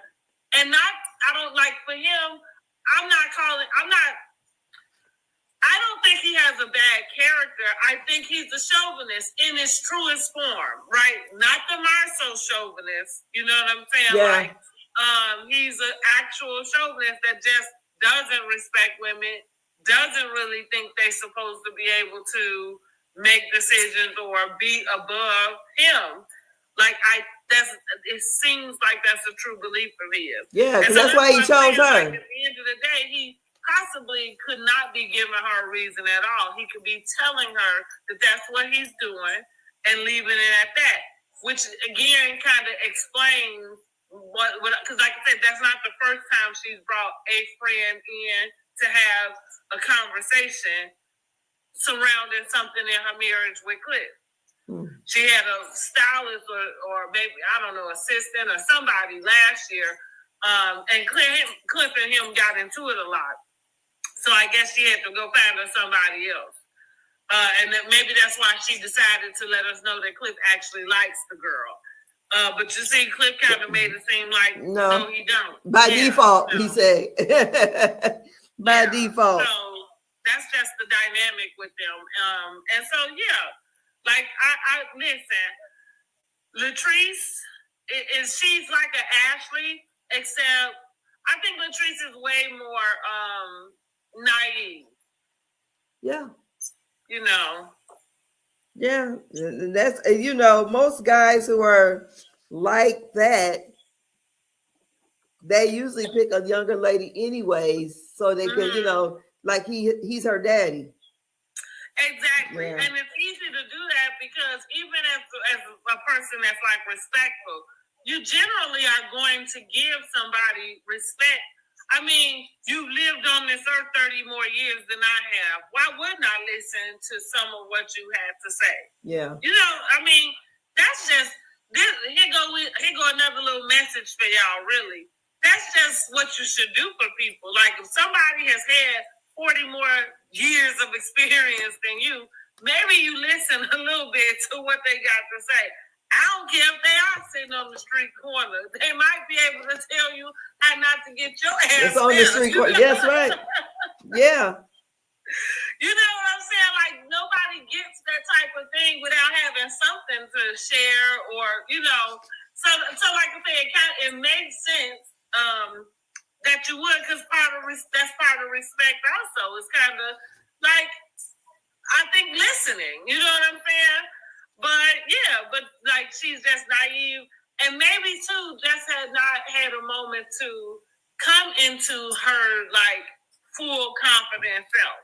And I don't like for him, I don't think he has a bad character. I think he's a chauvinist in his truest form, right? Not the Marceau chauvinist, you know what I'm saying? Yeah. Like, he's an actual chauvinist that just doesn't respect women, doesn't really think they're supposed to be able to make decisions or be above him. Like, it seems like that's a true belief of his. Yeah, because that's why he chose her. Like, at the end of the day, he possibly could not be giving her a reason at all. He could be telling her that that's what he's doing and leaving it at that, which again kind of explains what because like I said, that's not the first time she's brought a friend in to have a conversation surrounding something in her marriage with Cliff. She had a stylist or maybe, I don't know, assistant or somebody last year. And Cliff and him got into it a lot. So I guess she had to go find her somebody else. And maybe that's why she decided to let us know that Cliff actually likes the girl. But you see, Cliff kind of made it seem like, no he don't. By default, he said. By default. So that's just the dynamic with them. And so, like, I listen, Latrice, she's like an Ashley, except I think Latrice is way more naive. Yeah. Yeah, that's most guys who are like that, they usually pick a younger lady anyways, so they can, like he's her daddy. Exactly. Yeah. And it's easy to do that because even as a person that's like respectful, you generally are going to give somebody respect. I mean, you've lived on this earth 30 more years than I have. Why wouldn't I listen to some of what you had to say? Yeah. I mean, that's just this. Here go another little message for y'all. Really, that's just what you should do for people. Like if somebody has had 40 more years of experience than you, maybe you listen a little bit to what they got to say. I don't care if they are sitting on the street corner. They might be able to tell you how not to get your ass. It's on the street corner. Yes, right. Yeah. You know what I'm saying? Like nobody gets that type of thing without having something to share, or So like I said, it makes sense that you would, because that's part of respect. Also, it's kind of like I think listening. You know what I'm saying? But like she's just naive, and maybe too just had not had a moment to come into her like full confident self.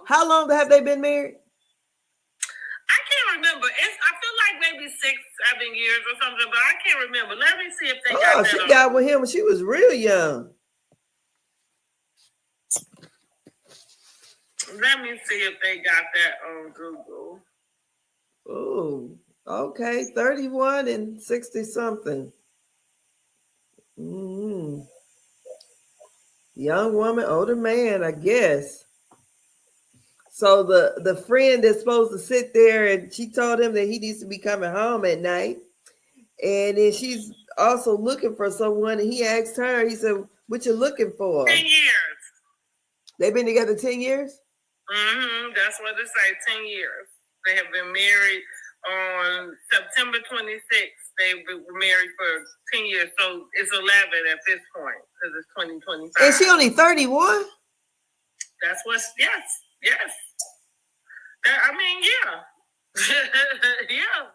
How long have they been married? I can't remember. I feel like maybe 6-7 years or something, but I can't remember. Let me see if they got that. She got with him when she was real young. Let me see if they got that on Google. Oh, Okay, 31 and 60 something. Mm-hmm. Young woman, older man, I guess. So the friend that's supposed to sit there, and she told him that he needs to be coming home at night. And then she's also looking for someone, and he asked her, he said, "What you looking for?" 10 years. They've been together 10 years? That's what it say, 10 years. They have been married on September 26th. They've been married for 10 years. So it's 11 at this point because it's 2025. And she only 31? That's what's, yes. I mean, yeah. Yeah.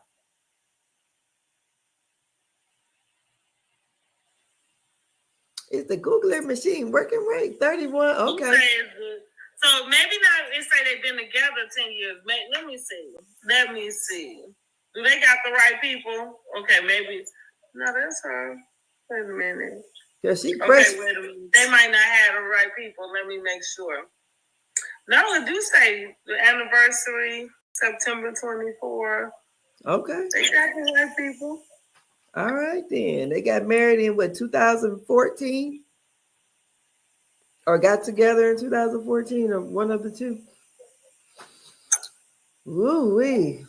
Is the Googler machine working right? 31? Okay. So maybe not, they say they've been together 10 years. Let me see. Do they got the right people? Okay, maybe. No, that's her. Wait a minute. Because she fresh. Okay, wait a minute. They might not have the right people. Let me make sure. No, it do say the anniversary, September 24. Okay. They got the right people. All right, then. They got married in, 2014? Or got together in 2014, or one of the two? Woo-wee.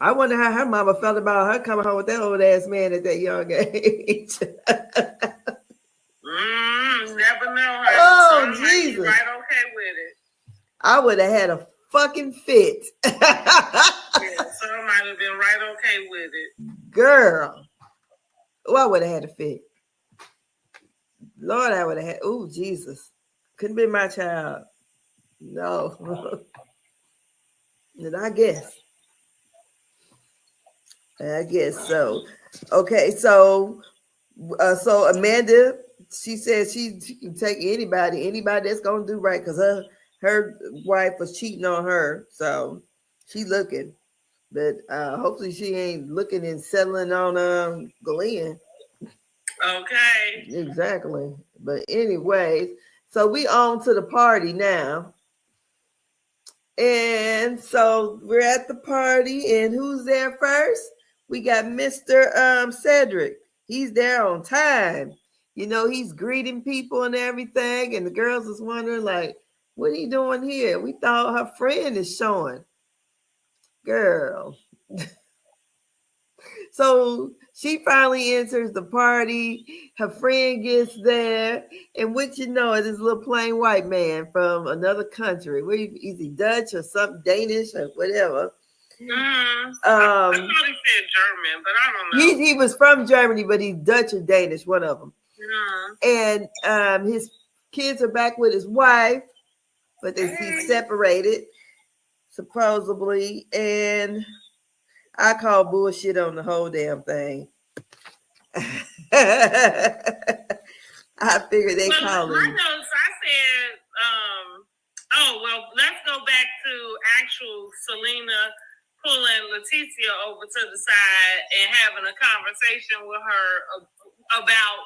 I wonder how her mama felt about her coming home with that old ass man at that young age. Never know. Oh, Jesus. Right okay with it. I would have had a fucking fit. Yeah, some might have been right okay with it. Girl. Oh, I would have had a fit. Lord, I would have had. Oh, Jesus. Couldn't be my child. No. And I guess so. Okay, so Amanda, she says she can take anybody that's gonna do right, because her wife was cheating on her, so she looking, but hopefully she ain't looking and settling on Glenn. Okay. Exactly. But anyways, so we on to the party now. And so we're at the party, and who's there first? We got Mr. Cedric. He's there on time. You know, he's greeting people and everything. And the girls was wondering, like, what are you doing here? We thought her friend is showing. Girl. So she finally enters the party. Her friend gets there. And what you know is this little plain white man from another country. Is he Dutch or something, Danish or whatever? I thought he said German, but I don't know. He was from Germany, but he's Dutch or Danish, one of them. And his kids are back with his wife, but he's separated, supposedly. And I call bullshit on the whole damn thing. I figured they call him. My notes, I said, let's go back to actual Selena pulling Leticia over to the side and having a conversation with her about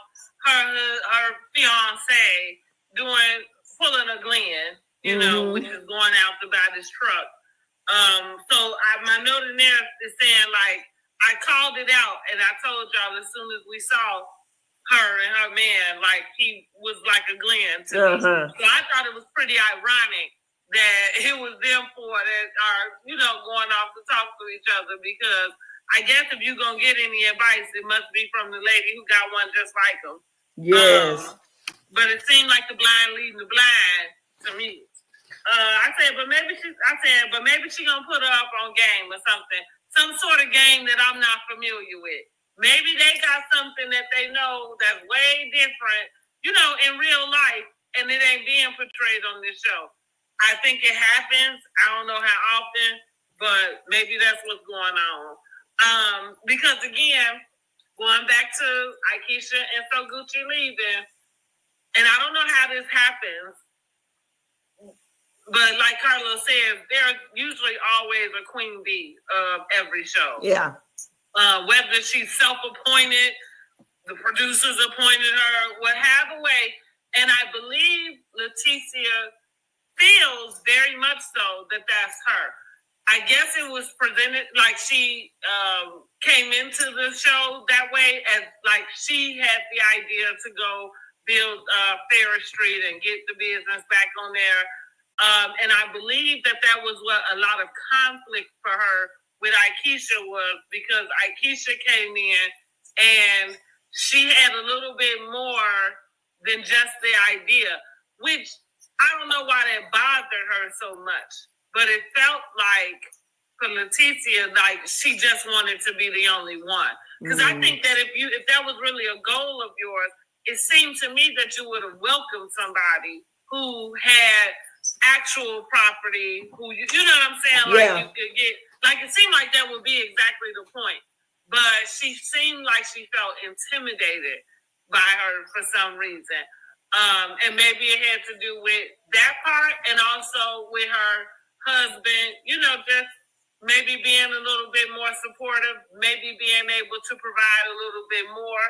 her fiance pulling a Glenn, you know, which is going out to buy this truck. My note in there is saying, like, I called it out and I told y'all as soon as we saw her and her man, like, he was like a Glenn to me. So I thought it was pretty ironic that it was them four that are, you know, going off to talk to each other, because I guess if you're going to get any advice, it must be from the lady who got one just like him. Yes. But it seemed like the blind leading the blind to me. I said, but maybe she gonna put her up on game or something, some sort of game that I'm not familiar with. Maybe they got something that they know that's way different, you know, in real life, and it ain't being portrayed on this show. I think it happens. I don't know how often, but maybe that's what's going on. Because again, going back to Aikisha and So Gucci leaving, and I don't know how this happens. But like Carla says, there's usually always a queen bee of every show. Yeah. Whether she's self-appointed, the producers appointed her, whatever way. And I believe Leticia feels very much so that that's her. I guess it was presented like she came into the show that way, as like she had the idea to go build Ferris Street and get the business back on there. And I believe that was what a lot of conflict for her with Akeisha was, because Akeisha came in and she had a little bit more than just the idea, which I don't know why that bothered her so much, but it felt like for Leticia, like she just wanted to be the only one. Because I think that if that was really a goal of yours, it seemed to me that you would have welcomed somebody who had actual property, who you know what I'm saying? Like you could get, like it seemed like that would be exactly the point. But she seemed like she felt intimidated by her for some reason. And maybe it had to do with that part, and also with her husband, you know, just maybe being a little bit more supportive, maybe being able to provide a little bit more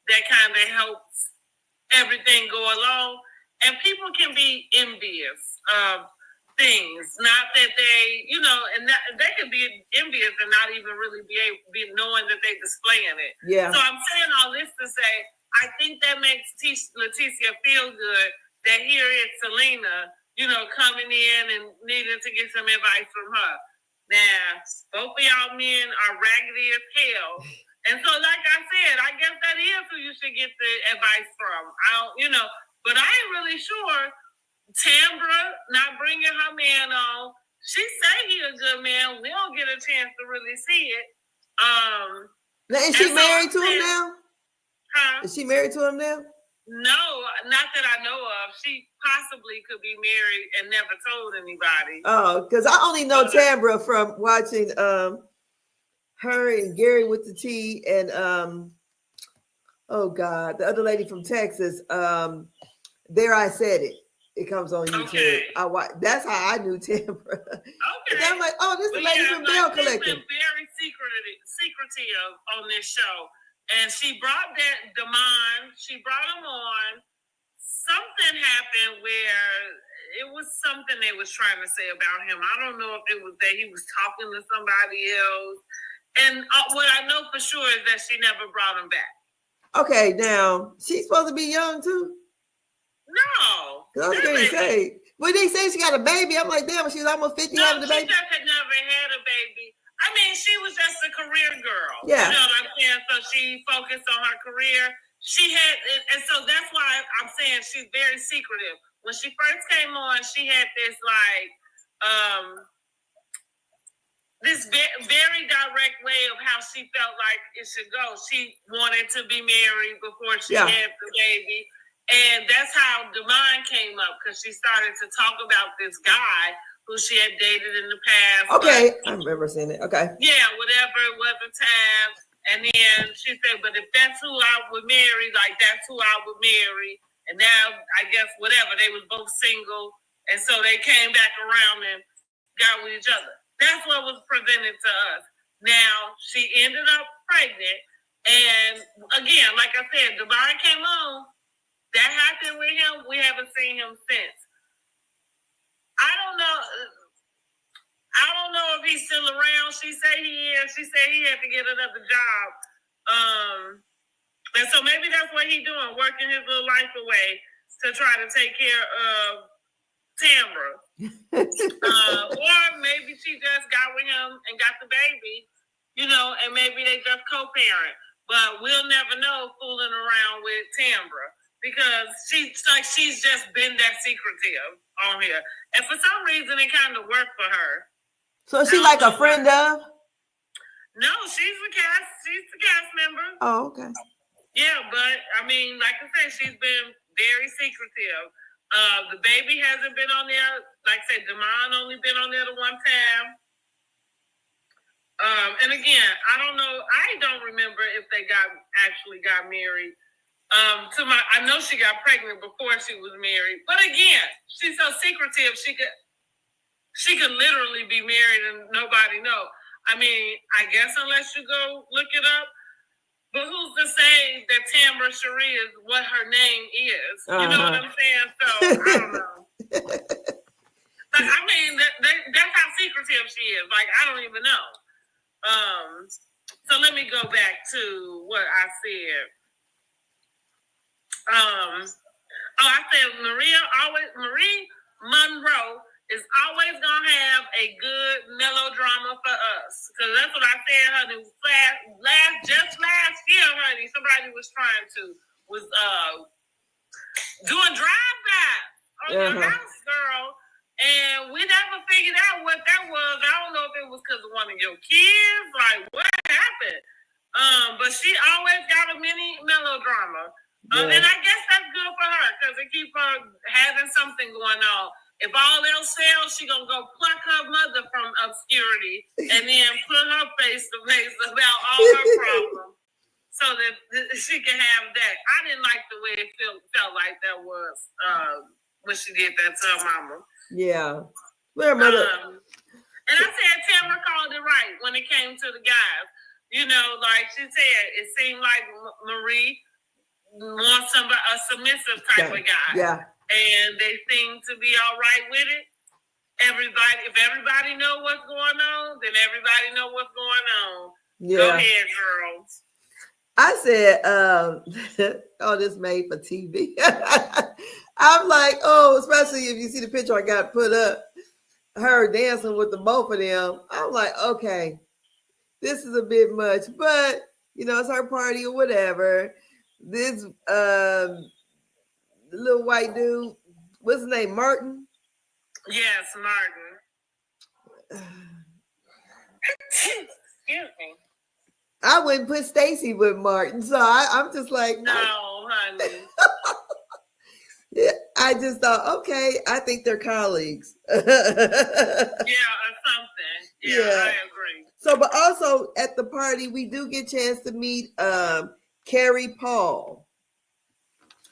that kind of helps everything go along. And people can be envious of things, not that they, you know, and they can be envious and not even really be knowing that they're displaying it. Yeah. So I'm saying all this to say, I think that makes Leticia feel good that here is Selena, you know, coming in and needing to get some advice from her. Now, both of y'all men are raggedy as hell. And so, like I said, I guess that is who you should get the advice from. I don't, you know, but I ain't really sure. Tambra not bringing her man on. She say he a good man. We don't get a chance to really see it. Now, is she married to him now? Huh? Is she married to him now? No, not that I know of. She possibly could be married and never told anybody. Oh, because I only know Tambra from watching her and Gary with the T and oh God, the other lady from Texas. There I Said It. It comes on YouTube. Okay. That's how I knew Tambra. Okay. And I'm like, oh, this is the lady from Belle Collective. She's been very secretive on this show. And she brought that Damon, she brought him on. Something happened where it was something they was trying to say about him. I don't know if it was that he was talking to somebody else. And what I know for sure is that she never brought him back. Okay, now, she's supposed to be young too? No. I was going to say, when they say she got a baby, I'm like, damn, she's almost 50 having a baby. She just had never had a baby. I mean, she was just a career girl. Yeah. You know what I'm saying? So she focused on her career. She had, and so that's why I'm saying she's very secretive. When she first came on, she had this like, this very direct way of how she felt like it should go. She wanted to be married before she had the baby. And that's how Damon came up, because she started to talk about this guy who she had dated in the past. Okay, I remember seeing it. Okay. Yeah, whatever, it was a time. And then she said, but if that's who I would marry, like that's who I would marry. And now, I guess, whatever, they was both single. And so they came back around and got with each other. That's what was presented to us. Now, she ended up pregnant. And again, like I said, Damon came on. That happened with him. We haven't seen him since. I don't know if he's still around. She said he is. She said he had to get another job. And so maybe that's what he's doing, working his little life away to try to take care of Tambra. Or maybe she just got with him and got the baby, you know, and maybe they just co-parent. But we'll never know fooling around with Tambra. Because she's just been that secretive on here. And for some reason, it kind of worked for her. So is she like a friend of? No, she's the cast member. Oh, okay. Yeah, but, I mean, like I said, she's been very secretive. The baby hasn't been on there. Like I said, Damon only been on there the one time. And again, I don't remember if they actually got married. I know she got pregnant before she was married, but again, she's so secretive. She could literally be married and nobody know. I mean, I guess unless you go look it up, but who's to say that Tambra Cherie is what her name is? You know what I'm saying? So I don't know. relationship she is. Like, I don't even know. So let me go back to what I said. I said Marie Monroe is always gonna have a good melodrama for us, because that's what I said. Honey, last year, honey, somebody was doing drive-by on your house, girl, and we never figured out what that was. I don't know if it was because of one of your kids, like what happened. But she always got a mini melodrama. And I guess that's good for her, because it keeps her having something going on. If all else fails, she gonna go pluck her mother from obscurity and then put her face to face about all her problems, so that she can have that. I didn't like the way it felt like that was when she did that to her mama. Yeah. And I said Tamara called it right when it came to the guys. You know, like she said, it seemed like Marie wants a submissive type of guy. Yeah. And they seem to be all right with it. If everybody know what's going on, then everybody know what's going on. Yeah. Go ahead, girls. I said, oh, this made for TV. I'm like, oh, especially if you see the picture I got put up, her dancing with the both of them. I'm like, okay, this is a bit much, but it's her party or whatever. This little white dude, what's his name, Martin? Yes, Martin. Excuse me. I wouldn't put Stacy with Martin, so I'm just like, no, honey. Yeah, I just thought, okay, I think they're colleagues. Yeah, or something. Yeah, I agree. So, but also at the party, we do get a chance to meet Carrie Paul.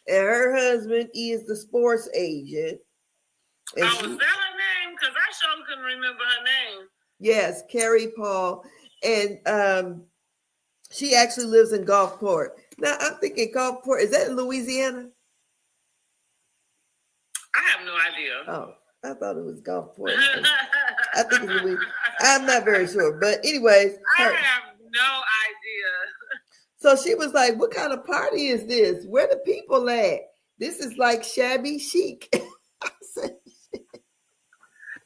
And her husband is the sports agent. And was that her name? Because I sure couldn't remember her name. Yes, Carrie Paul. And she actually lives in Gulfport. Now, I'm thinking Gulfport, is that in Louisiana? I have no idea. Oh, I thought it was Gulfport. I think it's Louisiana. I'm not very sure. But anyways. I have no idea. So she was like, what kind of party is this? Where the people at? This is like shabby chic. I said,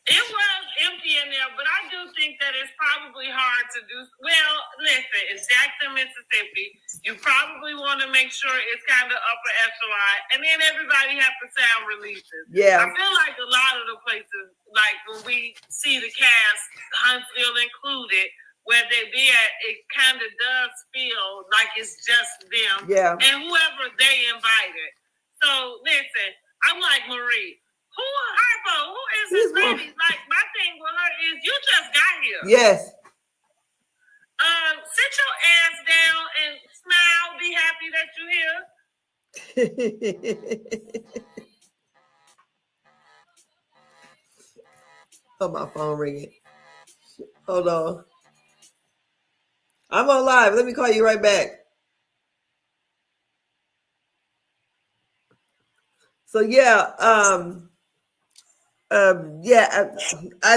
it was empty in there, but I do think that it's probably hard to do. Well, listen, it's Jackson, Mississippi. You probably want to make sure it's kind of upper echelon, and then everybody have to sound releases. Yeah. I feel like a lot of the places, like when we see the cast, Huntsville included, where they be at, it kind of does feel like it's just them. Yeah. And whoever they invited. So listen, I'm like Marie. Who Harpo? Who is this lady? Like, my thing with her is you just got here. Yes. Sit your ass down and smile. Be happy that you're here. Oh, my phone ringing. Hold on. I'm on live. Let me call you right back. So yeah, I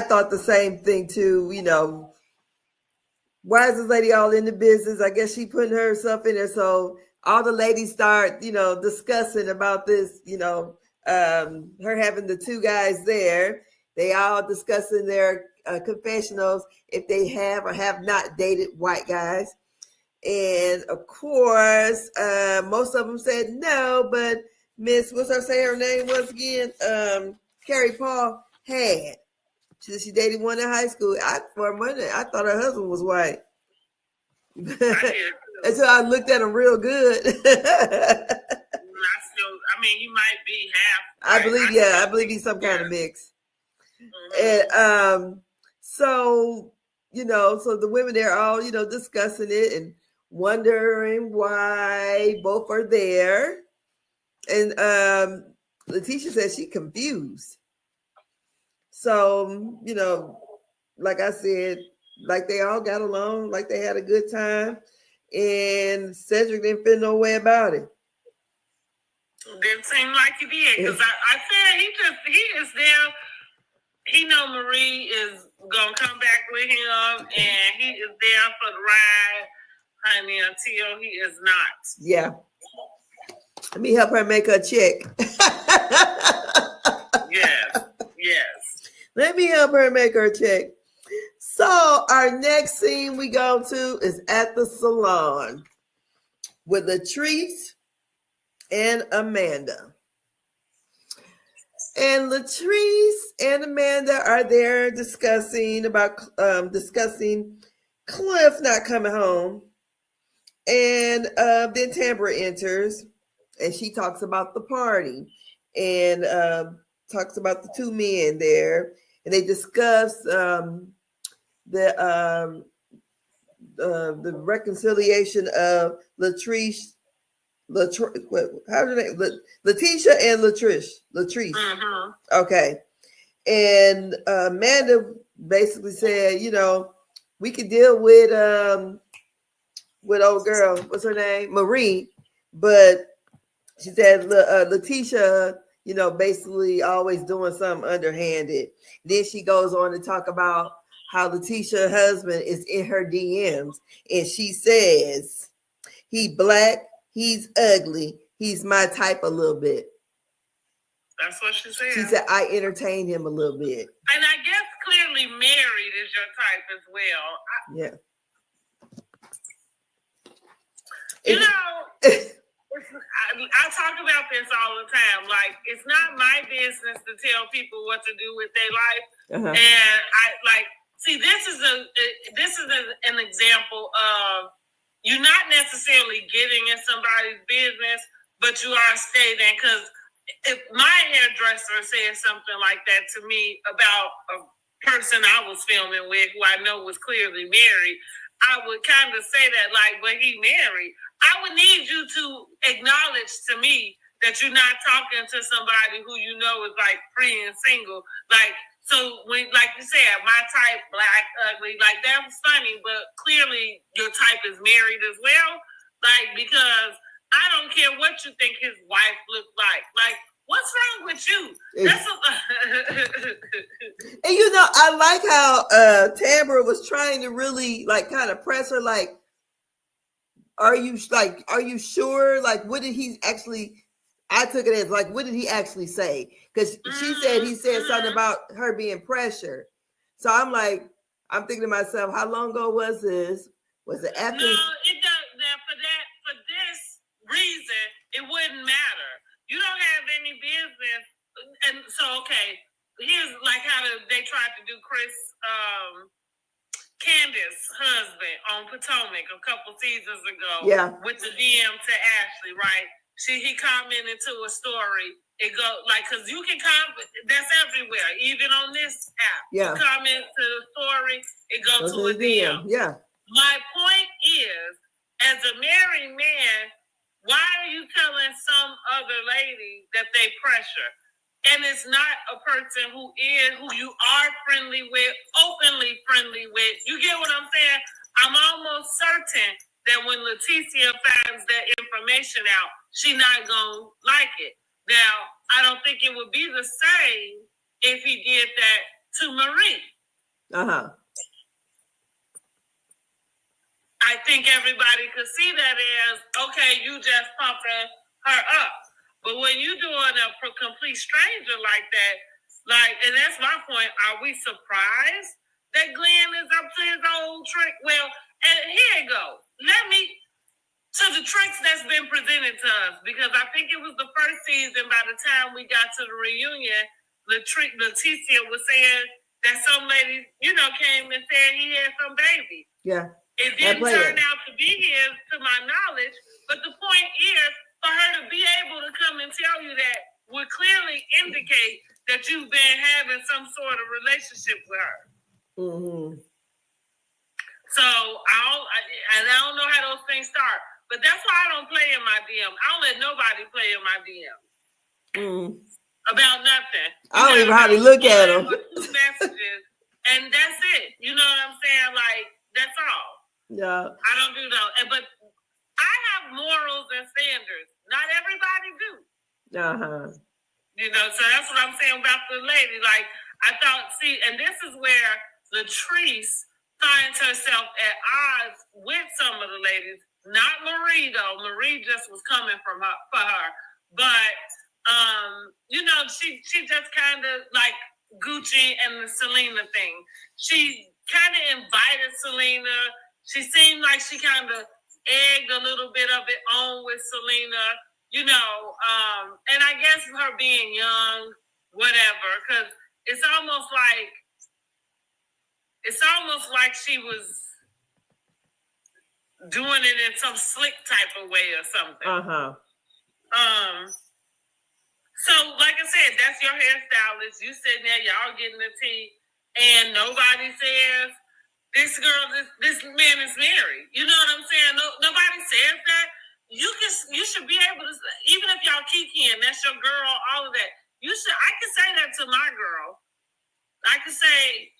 thought the same thing too. Why is this lady all in the business? I guess she putting herself in there. So all the ladies start, discussing about this, her having the two guys there. They all discussing their confessionals, if they have or have not dated white guys. And of course, most of them said no, but Miss, what's her name was again? Carrie Paul had. She dated one in high school. For a minute, I thought her husband was white. Until I looked at him real good. He might be half. I believe he's some kind of mix. Mm-hmm. And so the women, they're all, discussing it and wondering why both are there. And Letitia says she's confused. So, like I said, like they all got along, like they had a good time. And Cedric didn't feel no way about it. Didn't seem like he did. Because I said he is there he know Marie is gonna come back with him, and he is there for the ride, honey, until he is not. Yeah. Let me help her make her check. Yes. Let me help her make her check. So our next scene we go to is at the salon with Latrice and Amanda. And Latrice and Amanda are there discussing Cliff not coming home. And then Tambra enters and she talks about the party and talks about the two men there. And they discuss the reconciliation of Letitia and Latrice. Mm-hmm. Okay. And Amanda basically said, we could deal with old girl, what's her name? Marie. But she said Letitia, basically always doing something underhanded. Then she goes on to talk about how Letitia's husband is in her DMs. And she says, he black, he's ugly, he's my type a little bit. That's what she said. She said, I entertain him a little bit. And I guess clearly married is your type as well. Yeah. I talk about this all the time. Like, it's not my business to tell people what to do with their life. Uh-huh. And this is an example of you're not necessarily getting in somebody's business, but you are stating, because if my hairdresser said something like that to me about a person I was filming with, who I know was clearly married, I would kind of say that, like, but he married. I would need you to acknowledge to me that you're not talking to somebody who you know is like free and single. Like, so when, like you said, my type, black, ugly, like that was funny, but clearly your type is married as well. Like, because I don't care what you think his wife looked like. Like, what's wrong with you? And I like how Tambra was trying to really like kind of press her, like, are you sure? Like, what did he actually? I took it as like, what did he actually say? Because she said he said something about her being pressured. So I'm thinking to myself, how long ago was this? Was it after? No, it does. For this reason, it wouldn't matter. You don't have any business. And so, okay, here's like how they tried to do Chris, Candace's husband on Potomac a couple seasons ago. Yeah. With the DM to Ashley, right? He commented to a story. It go like, because you can comment. That's everywhere, even on this app. Yeah. You comment to the story, it goes to a DM. Yeah. My point is, as a married man, why are you telling some other lady that they pressure? And it's not a person who you are friendly with, openly friendly with. You get what I'm saying? I'm almost certain that when Leticia finds that information out, she not gonna like it. Now, I don't think it would be the same if he did that to Marie. Uh-huh. I think everybody could see that as, okay, you just pumping her up. But when you're doing a complete stranger like that, and that's my point, are we surprised that Glenn is up to his old trick? Well, and here it goes. To the tricks that's been presented to us, because I think it was the first season, by the time we got to the reunion, Leticia was saying that some lady, came and said he had some baby. Yeah. It didn't turn out to be his, to my knowledge. But the point is, for her to be able to come and tell you that would clearly indicate that you've been having some sort of relationship with her. Mm-hmm. So I don't know how those things start, but that's why I don't play in my DM. I don't let nobody play in my DM about nothing. I don't even hardly look at them. 2 messages, and that's it. You know what I'm saying? Like, that's all. Yeah. I don't do those, but I have morals and standards. Not everybody do. Uh-huh. So that's what I'm saying about the lady. Like, I thought, see, and this is where Latrice finds herself at odds with some of the ladies. Not Marie though. Marie just was coming from her for her, but you know, she just kind of like Gucci and the Selena thing. She kind of invited Selena. She seemed like she kind of egged a little bit of it on with Selena, you know, and I guess her being young, whatever, because it's almost like she was doing it in some slick type of way or something. So like I said, that's your hairstylist. You sitting there, y'all getting the tea, and nobody says this man is married. You know what I'm saying? Nobody says that. You should be able to, even if y'all kikiing, that's your girl, all of that. I can say that to my girl. I can say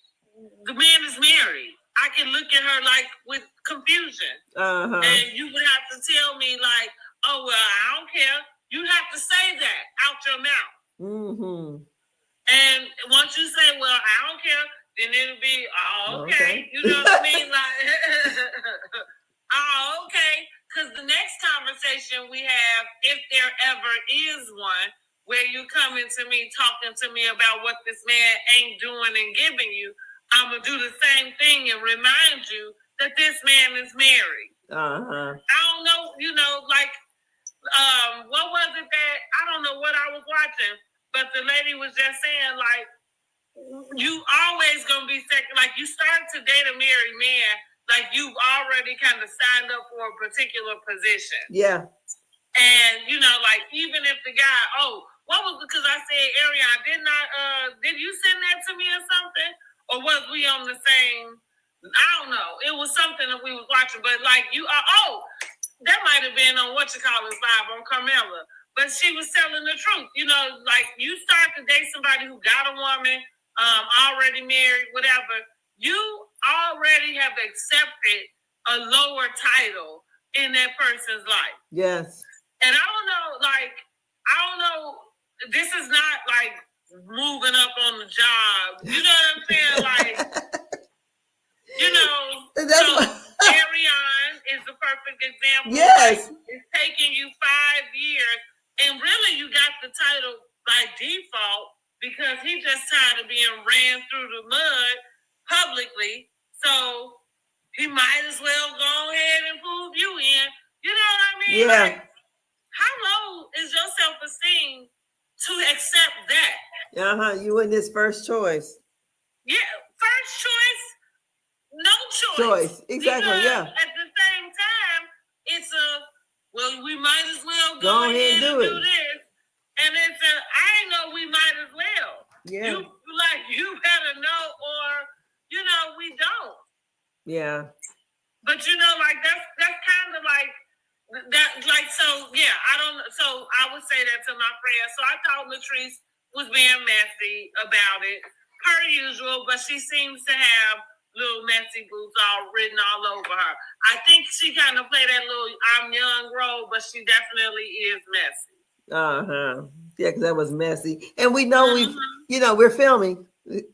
the man is married. I can look at her like with confusion. And you would have to tell me like, oh, well, I don't care. You have to say that out your mouth. And once you say, well, I don't care, then it'll be, oh, okay. You know what I mean? Like, oh, okay. Because the next conversation we have, if there ever is one, where you coming to me, talking to me about what this man ain't doing and giving you, I'm going to do the same thing and remind you that this man is married. I don't know, you know, like, what was it that, I don't know what I was watching, but the lady was just saying, like, you always going to be second, like, you start to date a married man, like, you've already kind of signed up for a particular position. Yeah. And, you know, like, even if the guy, what was it, because I said, Ariane, did you send that to me or something? Or was we on the same, I don't know, it was something that we was watching, but, like, you are, that might have been on Live on Carmela. But she was telling the truth. You know, like you start to date somebody who got a woman, already married, whatever. You already have accepted a lower title in that person's life. Yes. And I don't know, this is not like moving up on the job. You know what I'm saying? Like, you know, Ariane is the perfect example. Yes. Like, it's taking you 5 years, and really you got the title by default because he just tired of being ran through the mud publicly. So he might as well go ahead and prove you in. You know what I mean? Yeah. Like, how low is your self-esteem to accept that? You in this first choice. Yeah, first choice. No choice. Exactly. Because yeah. at the same time, it's we might as well go ahead and do this. And it's I know we might as well. Yeah. You better know, or we don't. Yeah. But that's kind of like that. Like, so yeah, I don't. So I would say that to my friend. So I thought Latrice was being messy about it, per usual, but she seems to have little messy boots all written all over her. I think she kind of played that little I'm young role, but she definitely is messy. Yeah, because that was messy. And we know we're filming. And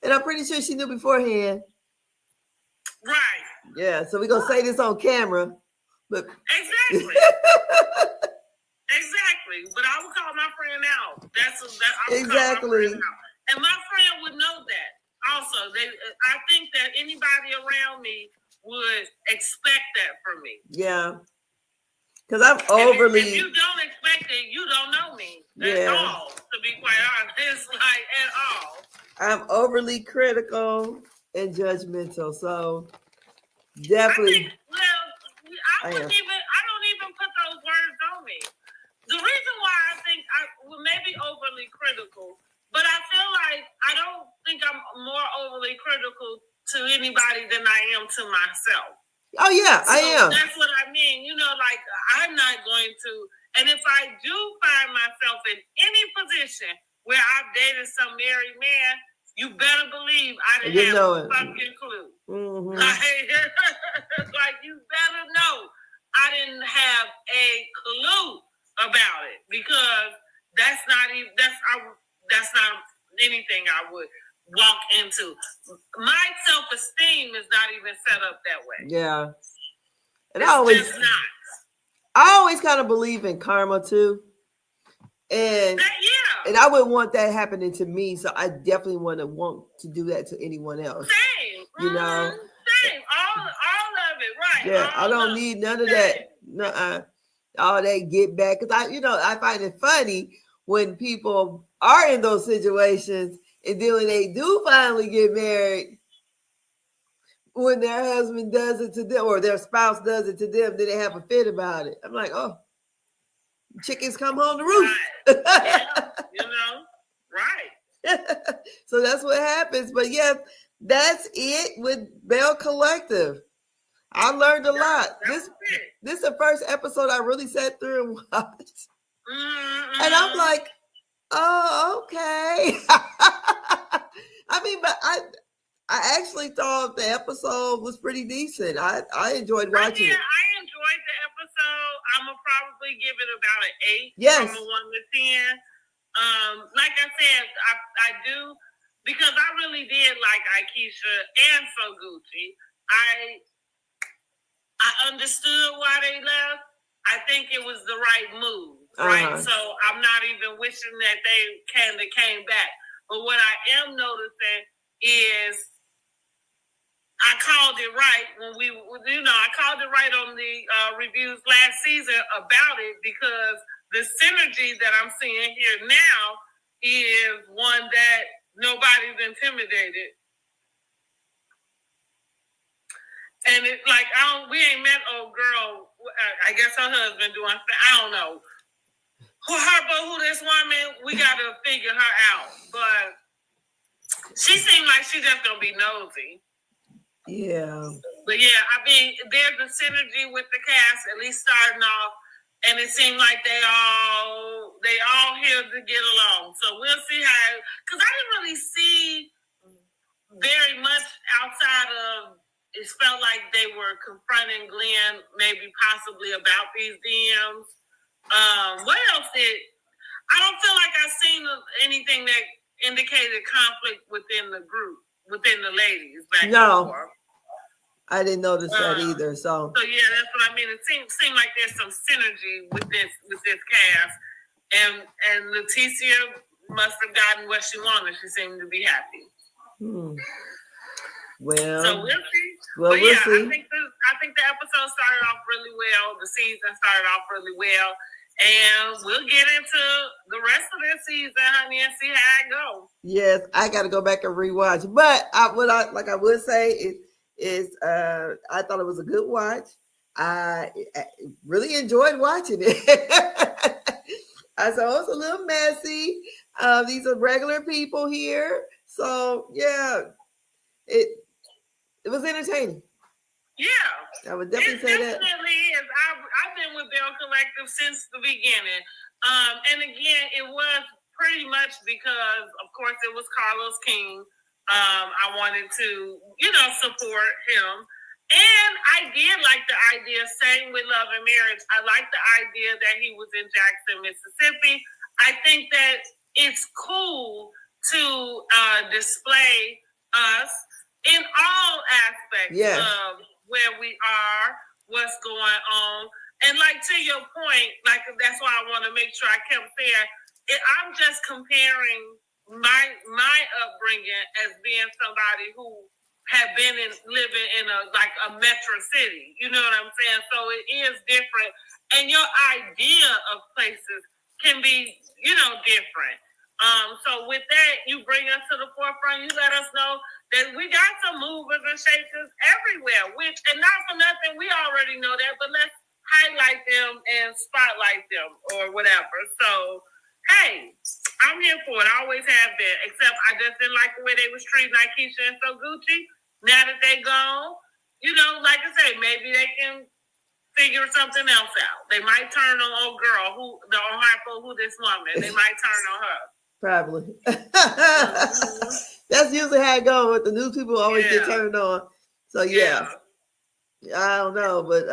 I'm pretty sure she knew beforehand. Right. Yeah, so we're gonna say this on camera. But exactly. Exactly. But I would call my friend out. Exactly. And my friend would know that. Also, I think that anybody around me would expect that from me. Yeah. Because I'm overly... If you don't expect it, you don't know me. At all, to be quite honest. Like, at all. I'm overly critical and judgmental. So, definitely... I don't even put those words on me. The reason why I think maybe overly critical, but I feel like I don't think I'm more overly critical to anybody than I am to myself. Oh, yeah, I am. That's what I mean. Like, I'm not going to. And if I do find myself in any position where I've dated some married man, you better believe I didn't have a fucking clue. Mm-hmm. Like, you better know I didn't have a clue about it, because that's not anything I would walk into. My self-esteem is not even set up that way. Yeah. And it's just not. I always kind of believe in karma too. And and I wouldn't want that happening to me, so I definitely want to do that to anyone else. Same, you know. Same, all of it, right? Yeah, I don't need none of that. Nuh-uh. All that get back, because I find it funny when people are in those situations, and then when they do finally get married, when their husband does it to them or their spouse does it to them, then they have a fit about it. I'm like, oh, chickens come home to roost. Right. Yeah, right. So that's what happens. But yeah, that's it with Belle Collective. I learned a lot. This is the first episode I really sat through and watched. Mm-hmm. And I'm like, oh, okay. I mean, but I actually thought the episode was pretty decent. I enjoyed watching it. I enjoyed the episode. I'm going to probably give it about an 8 yes. from a 1 to 10. Like I said, I do, because I really did like Akeisha and Soguchi. I understood why they left. I think it was the right move, right? So I'm not even wishing that they kind of came back. But what I am noticing is I called it right when I called it right on the reviews last season about it, because the synergy that I'm seeing here now is one that nobody's intimidated. And it's like, we ain't met old girl. I guess her husband doing, I don't know. Harpo, who this woman, we got to figure her out. But she seemed like she just going to be nosy. Yeah. But yeah, I mean, there's a synergy with the cast, at least starting off. And it seemed like they all here to get along. So we'll see how, because I didn't really see very much outside of, it felt like they were confronting Glenn, maybe possibly about these DMs. What else I don't feel like I've seen anything that indicated conflict within the group, within the ladies back before. I didn't notice that either. So yeah, that's what I mean. It seemed like there's some synergy with this cast, and Leticia must have gotten what she wanted. She seemed to be happy. Well, so we'll see. Well, we'll see. I think the episode started off really well. The season started off really well, and we'll get into the rest of this season, honey, and see how it goes. Yes, I got to go back and rewatch. But I would say is I thought it was a good watch. I really enjoyed watching it. I saw it's a little messy. These are regular people here, so yeah, it was entertaining. Yeah, I would definitely say that. It definitely is. I've been with Belle Collective since the beginning, and again, it was pretty much because, of course, it was Carlos King. I wanted to, support him. And I did like the idea, same with Love and Marriage. I like the idea that he was in Jackson, Mississippi. I think that it's cool to display us in all aspects of where we are, what's going on. And like, to your point, like, that's why I want to make sure I kept fair. I'm just comparing my upbringing as being somebody who had been living in a metro city. You know what I'm saying? So it is different. And your idea of places can be, different. So with that, you bring us to the forefront. You let us know that we got some movers and shakers everywhere, and not for nothing, we already know that, but let's highlight them and spotlight them or whatever. So, hey, I'm here for it. I always have been, except I just didn't like the way they was treating Akeisha and Soguchi. Now that they gone, like I say, maybe they can figure something else out. They might turn on old girl, on Harpo, who this woman. They might turn on her. Probably. That's usually how it goes. The new people always get turned on. So yeah. I don't know, but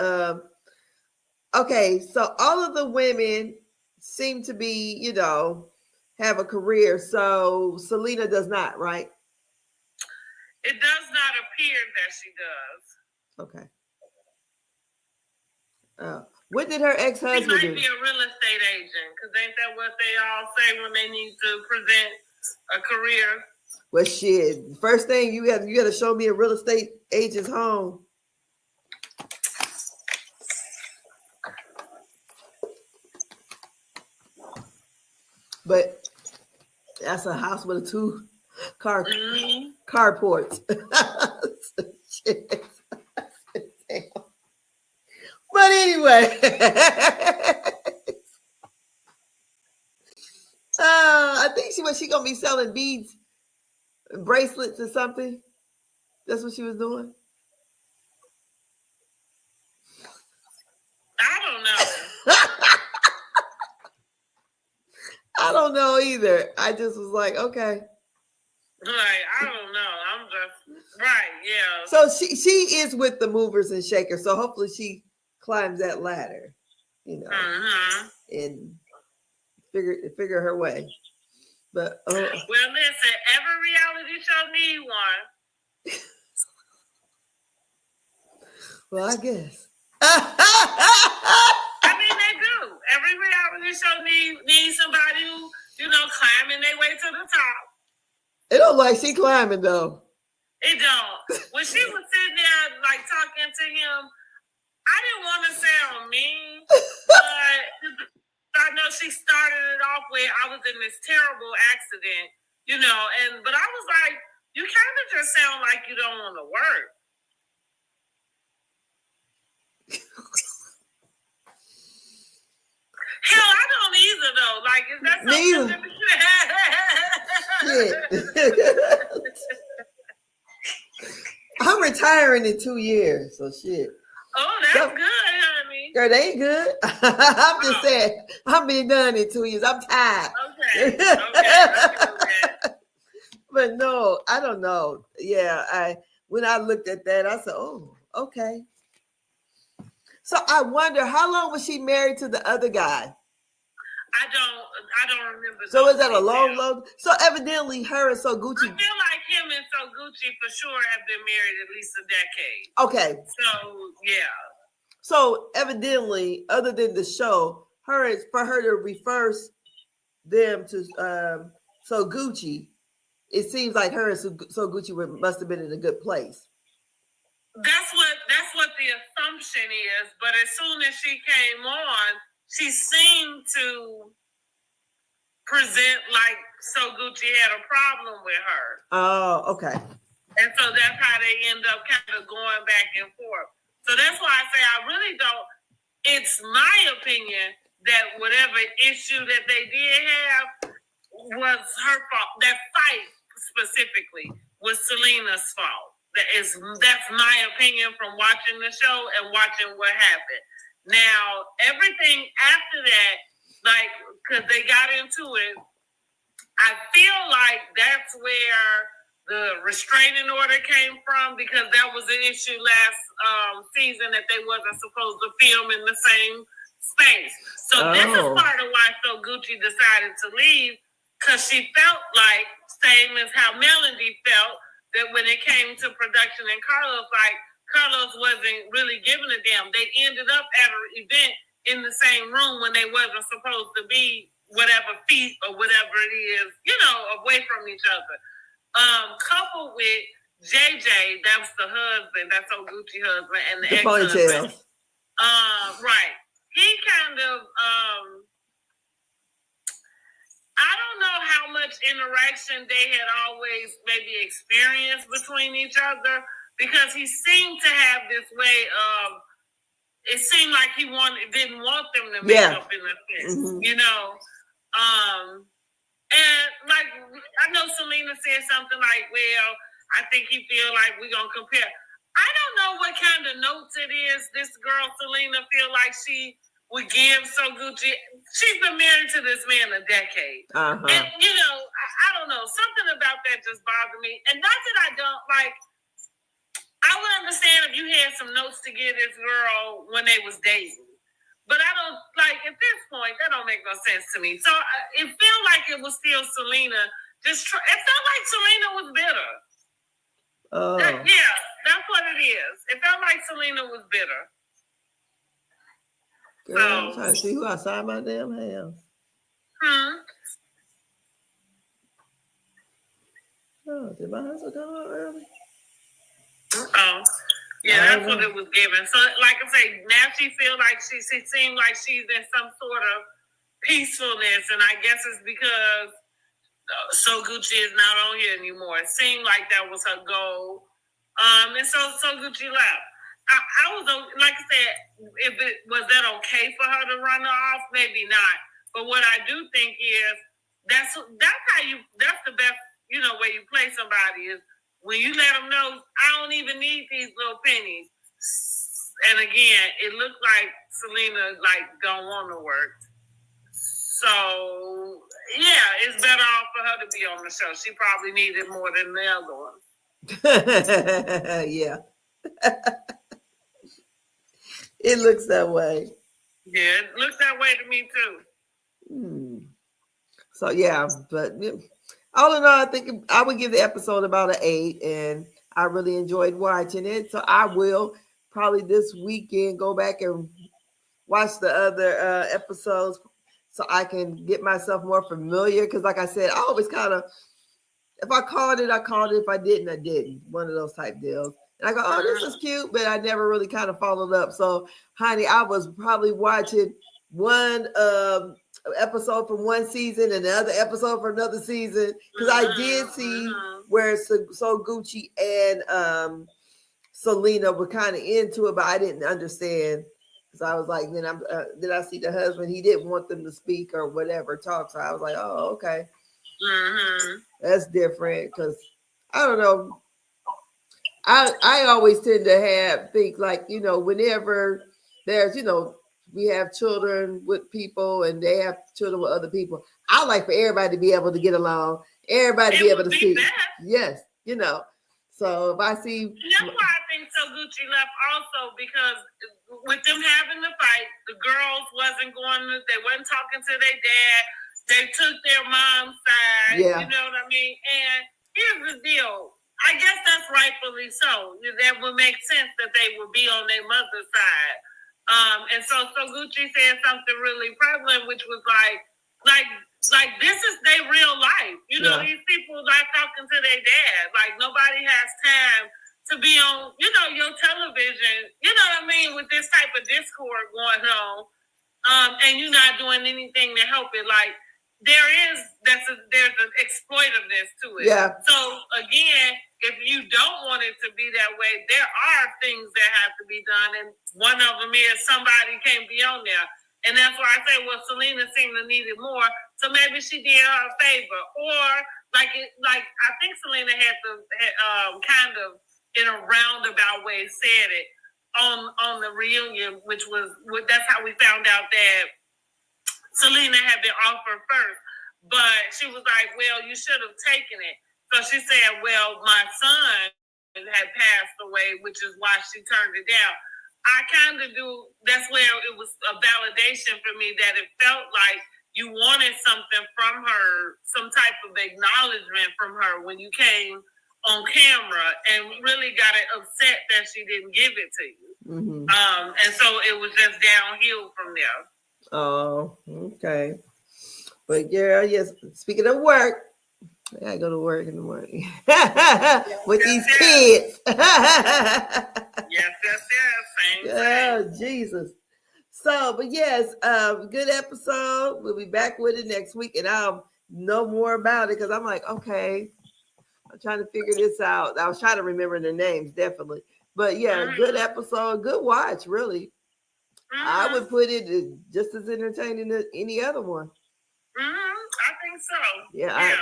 okay. So all of the women seem to be, have a career. So Selena does not, right? It does not appear that she does. Okay. What did her ex-husband do? She might be a real estate agent, because ain't that what they all say when they need to present a career? Well, shit. First thing you got to show me a real estate agent's home. But that's a house with a 2-car carport. Shit. Damn. But anyway, I think she gonna be selling beads, bracelets, or something. That's what she was doing. I don't know. I don't know either. I just was like, okay. Like, I don't know. I'm just right, yeah. So she is with the movers and shakers. So hopefully she climbs that ladder, and figure her way. But well, listen, every reality show need one. Well, I guess. I mean, they do. Every reality show needs somebody who, climbing their way to the top. It don't like she climbing though. It don't. When she was sitting there like talking to him, I didn't want to sound mean, but I know she started it off with I was in this terrible accident, but I was like, you kind of just sound like you don't want to work. Hell, I don't either though. Like, is that something? I'm retiring in 2 years, so shit. Oh, that's good, honey. Girl, they ain't good. I'm just saying, I'll be done in 2 years. I'm tired. Okay. But no, I don't know. Yeah, when I looked at that, I said, oh, okay. So I wonder, how long was she married to the other guy? I don't remember. So is that a long? So evidently, her and So Gucci. I feel like him and So Gucci for sure have been married at least a decade. Okay. So yeah. So evidently, other than the show, for her to refer them to So Gucci, it seems like her and So Gucci must have been in a good place. That's what the assumption is. But as soon as she came on, she seemed to present like So Gucci had a problem with her. Oh, okay. And so that's how they end up kind of going back and forth. So that's why I say I really don't. It's my opinion that whatever issue that they did have was her fault. That fight specifically was Selena's fault. That's my opinion from watching the show and watching what happened. Now, everything after that, like, because they got into it, I feel like that's where the restraining order came from, because that was an issue last season that they wasn't supposed to film in the same space. So this is part of why So Gucci decided to leave, because she felt like, same as how Melody felt, that when it came to production and Carlos wasn't really giving a damn. They ended up at an event in the same room when they wasn't supposed to be, whatever feet or whatever it is, away from each other. Coupled with JJ, that was the husband, that's So Gucci husband, and the ex-husband. Right. He kind of, I don't know how much interaction they had always maybe experienced between each other, because he seemed to have this way of, it seemed like he didn't want them to make up in a sense, and like, I know Selena said something like, well, I think he feel like we're going to compare. I don't know what kind of notes it is this girl Selena feel like she would give So Gucci. She's been married to this man a decade. And, I don't know. Something about that just bothered me. And not that I don't, like, I would understand if you had some notes to give this girl when they was dating. But I don't like at this point. That don't make no sense to me. So it felt like it was still Selena. It felt like Selena was bitter. Oh. Yeah, that's what it is. It felt like Selena was bitter. Girl, I'm trying to see who outside my damn house. Oh, did my husband come out early? Oh. Yeah, that's what it was given. So, like I say, now she feel like she seemed like she's in some sort of peacefulness, and I guess it's because So Gucci is not on here anymore. It seemed like that was her goal, and so Gucci left. I was like I said, if it was that okay for her to run her off, maybe not. But what I do think is that's the best way you play somebody is when you let them know I don't even need these little pennies. And again, it looked like Selena don't want to work. So yeah, it's better off for her to be on the show. She probably needed more than the other one. Yeah. It looks that way. Yeah, it looks that way to me too. So yeah, but all in all, I think I would give the episode about an 8, and I really enjoyed watching it. So I will probably this weekend go back and watch the other episodes so I can get myself more familiar. Because like I said, I always kind of, if I called it, I called it. If I didn't, I didn't. One of those type deals. And I go, oh, this is cute, but I never really kind of followed up. So, honey, I was probably watching one episode from one season and the other episode for another season, because I did see where So Gucci and Selena were kind of into it, but I didn't understand, because I was like, then I see the husband, he didn't want them to speak or whatever, talk. So I was like, oh, okay, that's different. Because I don't know, I always tend to think like, whenever there's, we have children with people and they have children with other people, I like for everybody to be able to get along, everybody to be able to see. Yes, So if I see, that's why I think So Gucci left also, because with them having the fight, the girls wasn't they wasn't talking to their dad. They took their mom's side. Yeah. You know what I mean? And here's the deal. I guess that's rightfully so. That would make sense that they would be on their mother's side. And so Gucci said something really prevalent, which was like this is their real life. These people not talking to their dad. Like nobody has time to be on, your television. You know what I mean? With this type of discord going on, and you're not doing anything to help it. Like there's an exploitiveness to it. Yeah. So again, if you don't want it to be that way, there are things that have to be done, and one of them is somebody can't be on there. And that's why I say, well, Selena seemed to need it more, so maybe she did her a favor. Or like I think Selena had to kind of in a roundabout way said it on the reunion, which was that's how we found out that Selena had been offered first. But she was like, well, you should have taken it. So she said, well, my son had passed away, which is why she turned it down. I kind of do, that's where it was a validation for me that it felt like you wanted something from her, some type of acknowledgement from her when you came on camera, and really got it upset that she didn't give it to you. And so it was just downhill from there. Oh, okay. But girl, yes, speaking of work, I gotta go to work in the morning with these kids. Yes. Same. Oh, Jesus. So, but yes, good episode. We'll be back with it next week, and I'll know more about it, because I'm like, okay, I'm trying to figure this out. I was trying to remember the names, definitely. But yeah, good episode, good watch, really. I would put it just as entertaining as any other one. I think so. Yeah.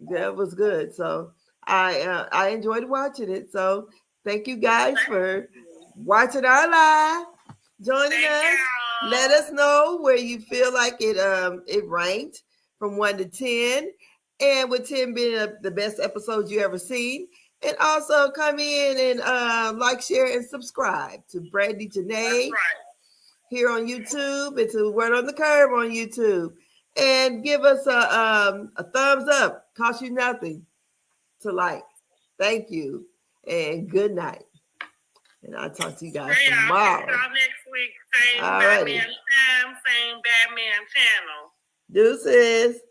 That was good. So I enjoyed watching it. So thank you guys for watching our live, joining us. Let us know where you feel like it ranked from 1 to 10, and with 10 being the best episode you ever seen. And also come in and like, share, and subscribe to Brandy Janae. That's right. here on YouTube. It's a Word on the Curve on YouTube. And give us a thumbs up. Cost you nothing to like. Thank you. And good night. And I'll talk to you guys tomorrow. Y'all next week. Same Alrighty. Batman time, same Batman channel. Deuces.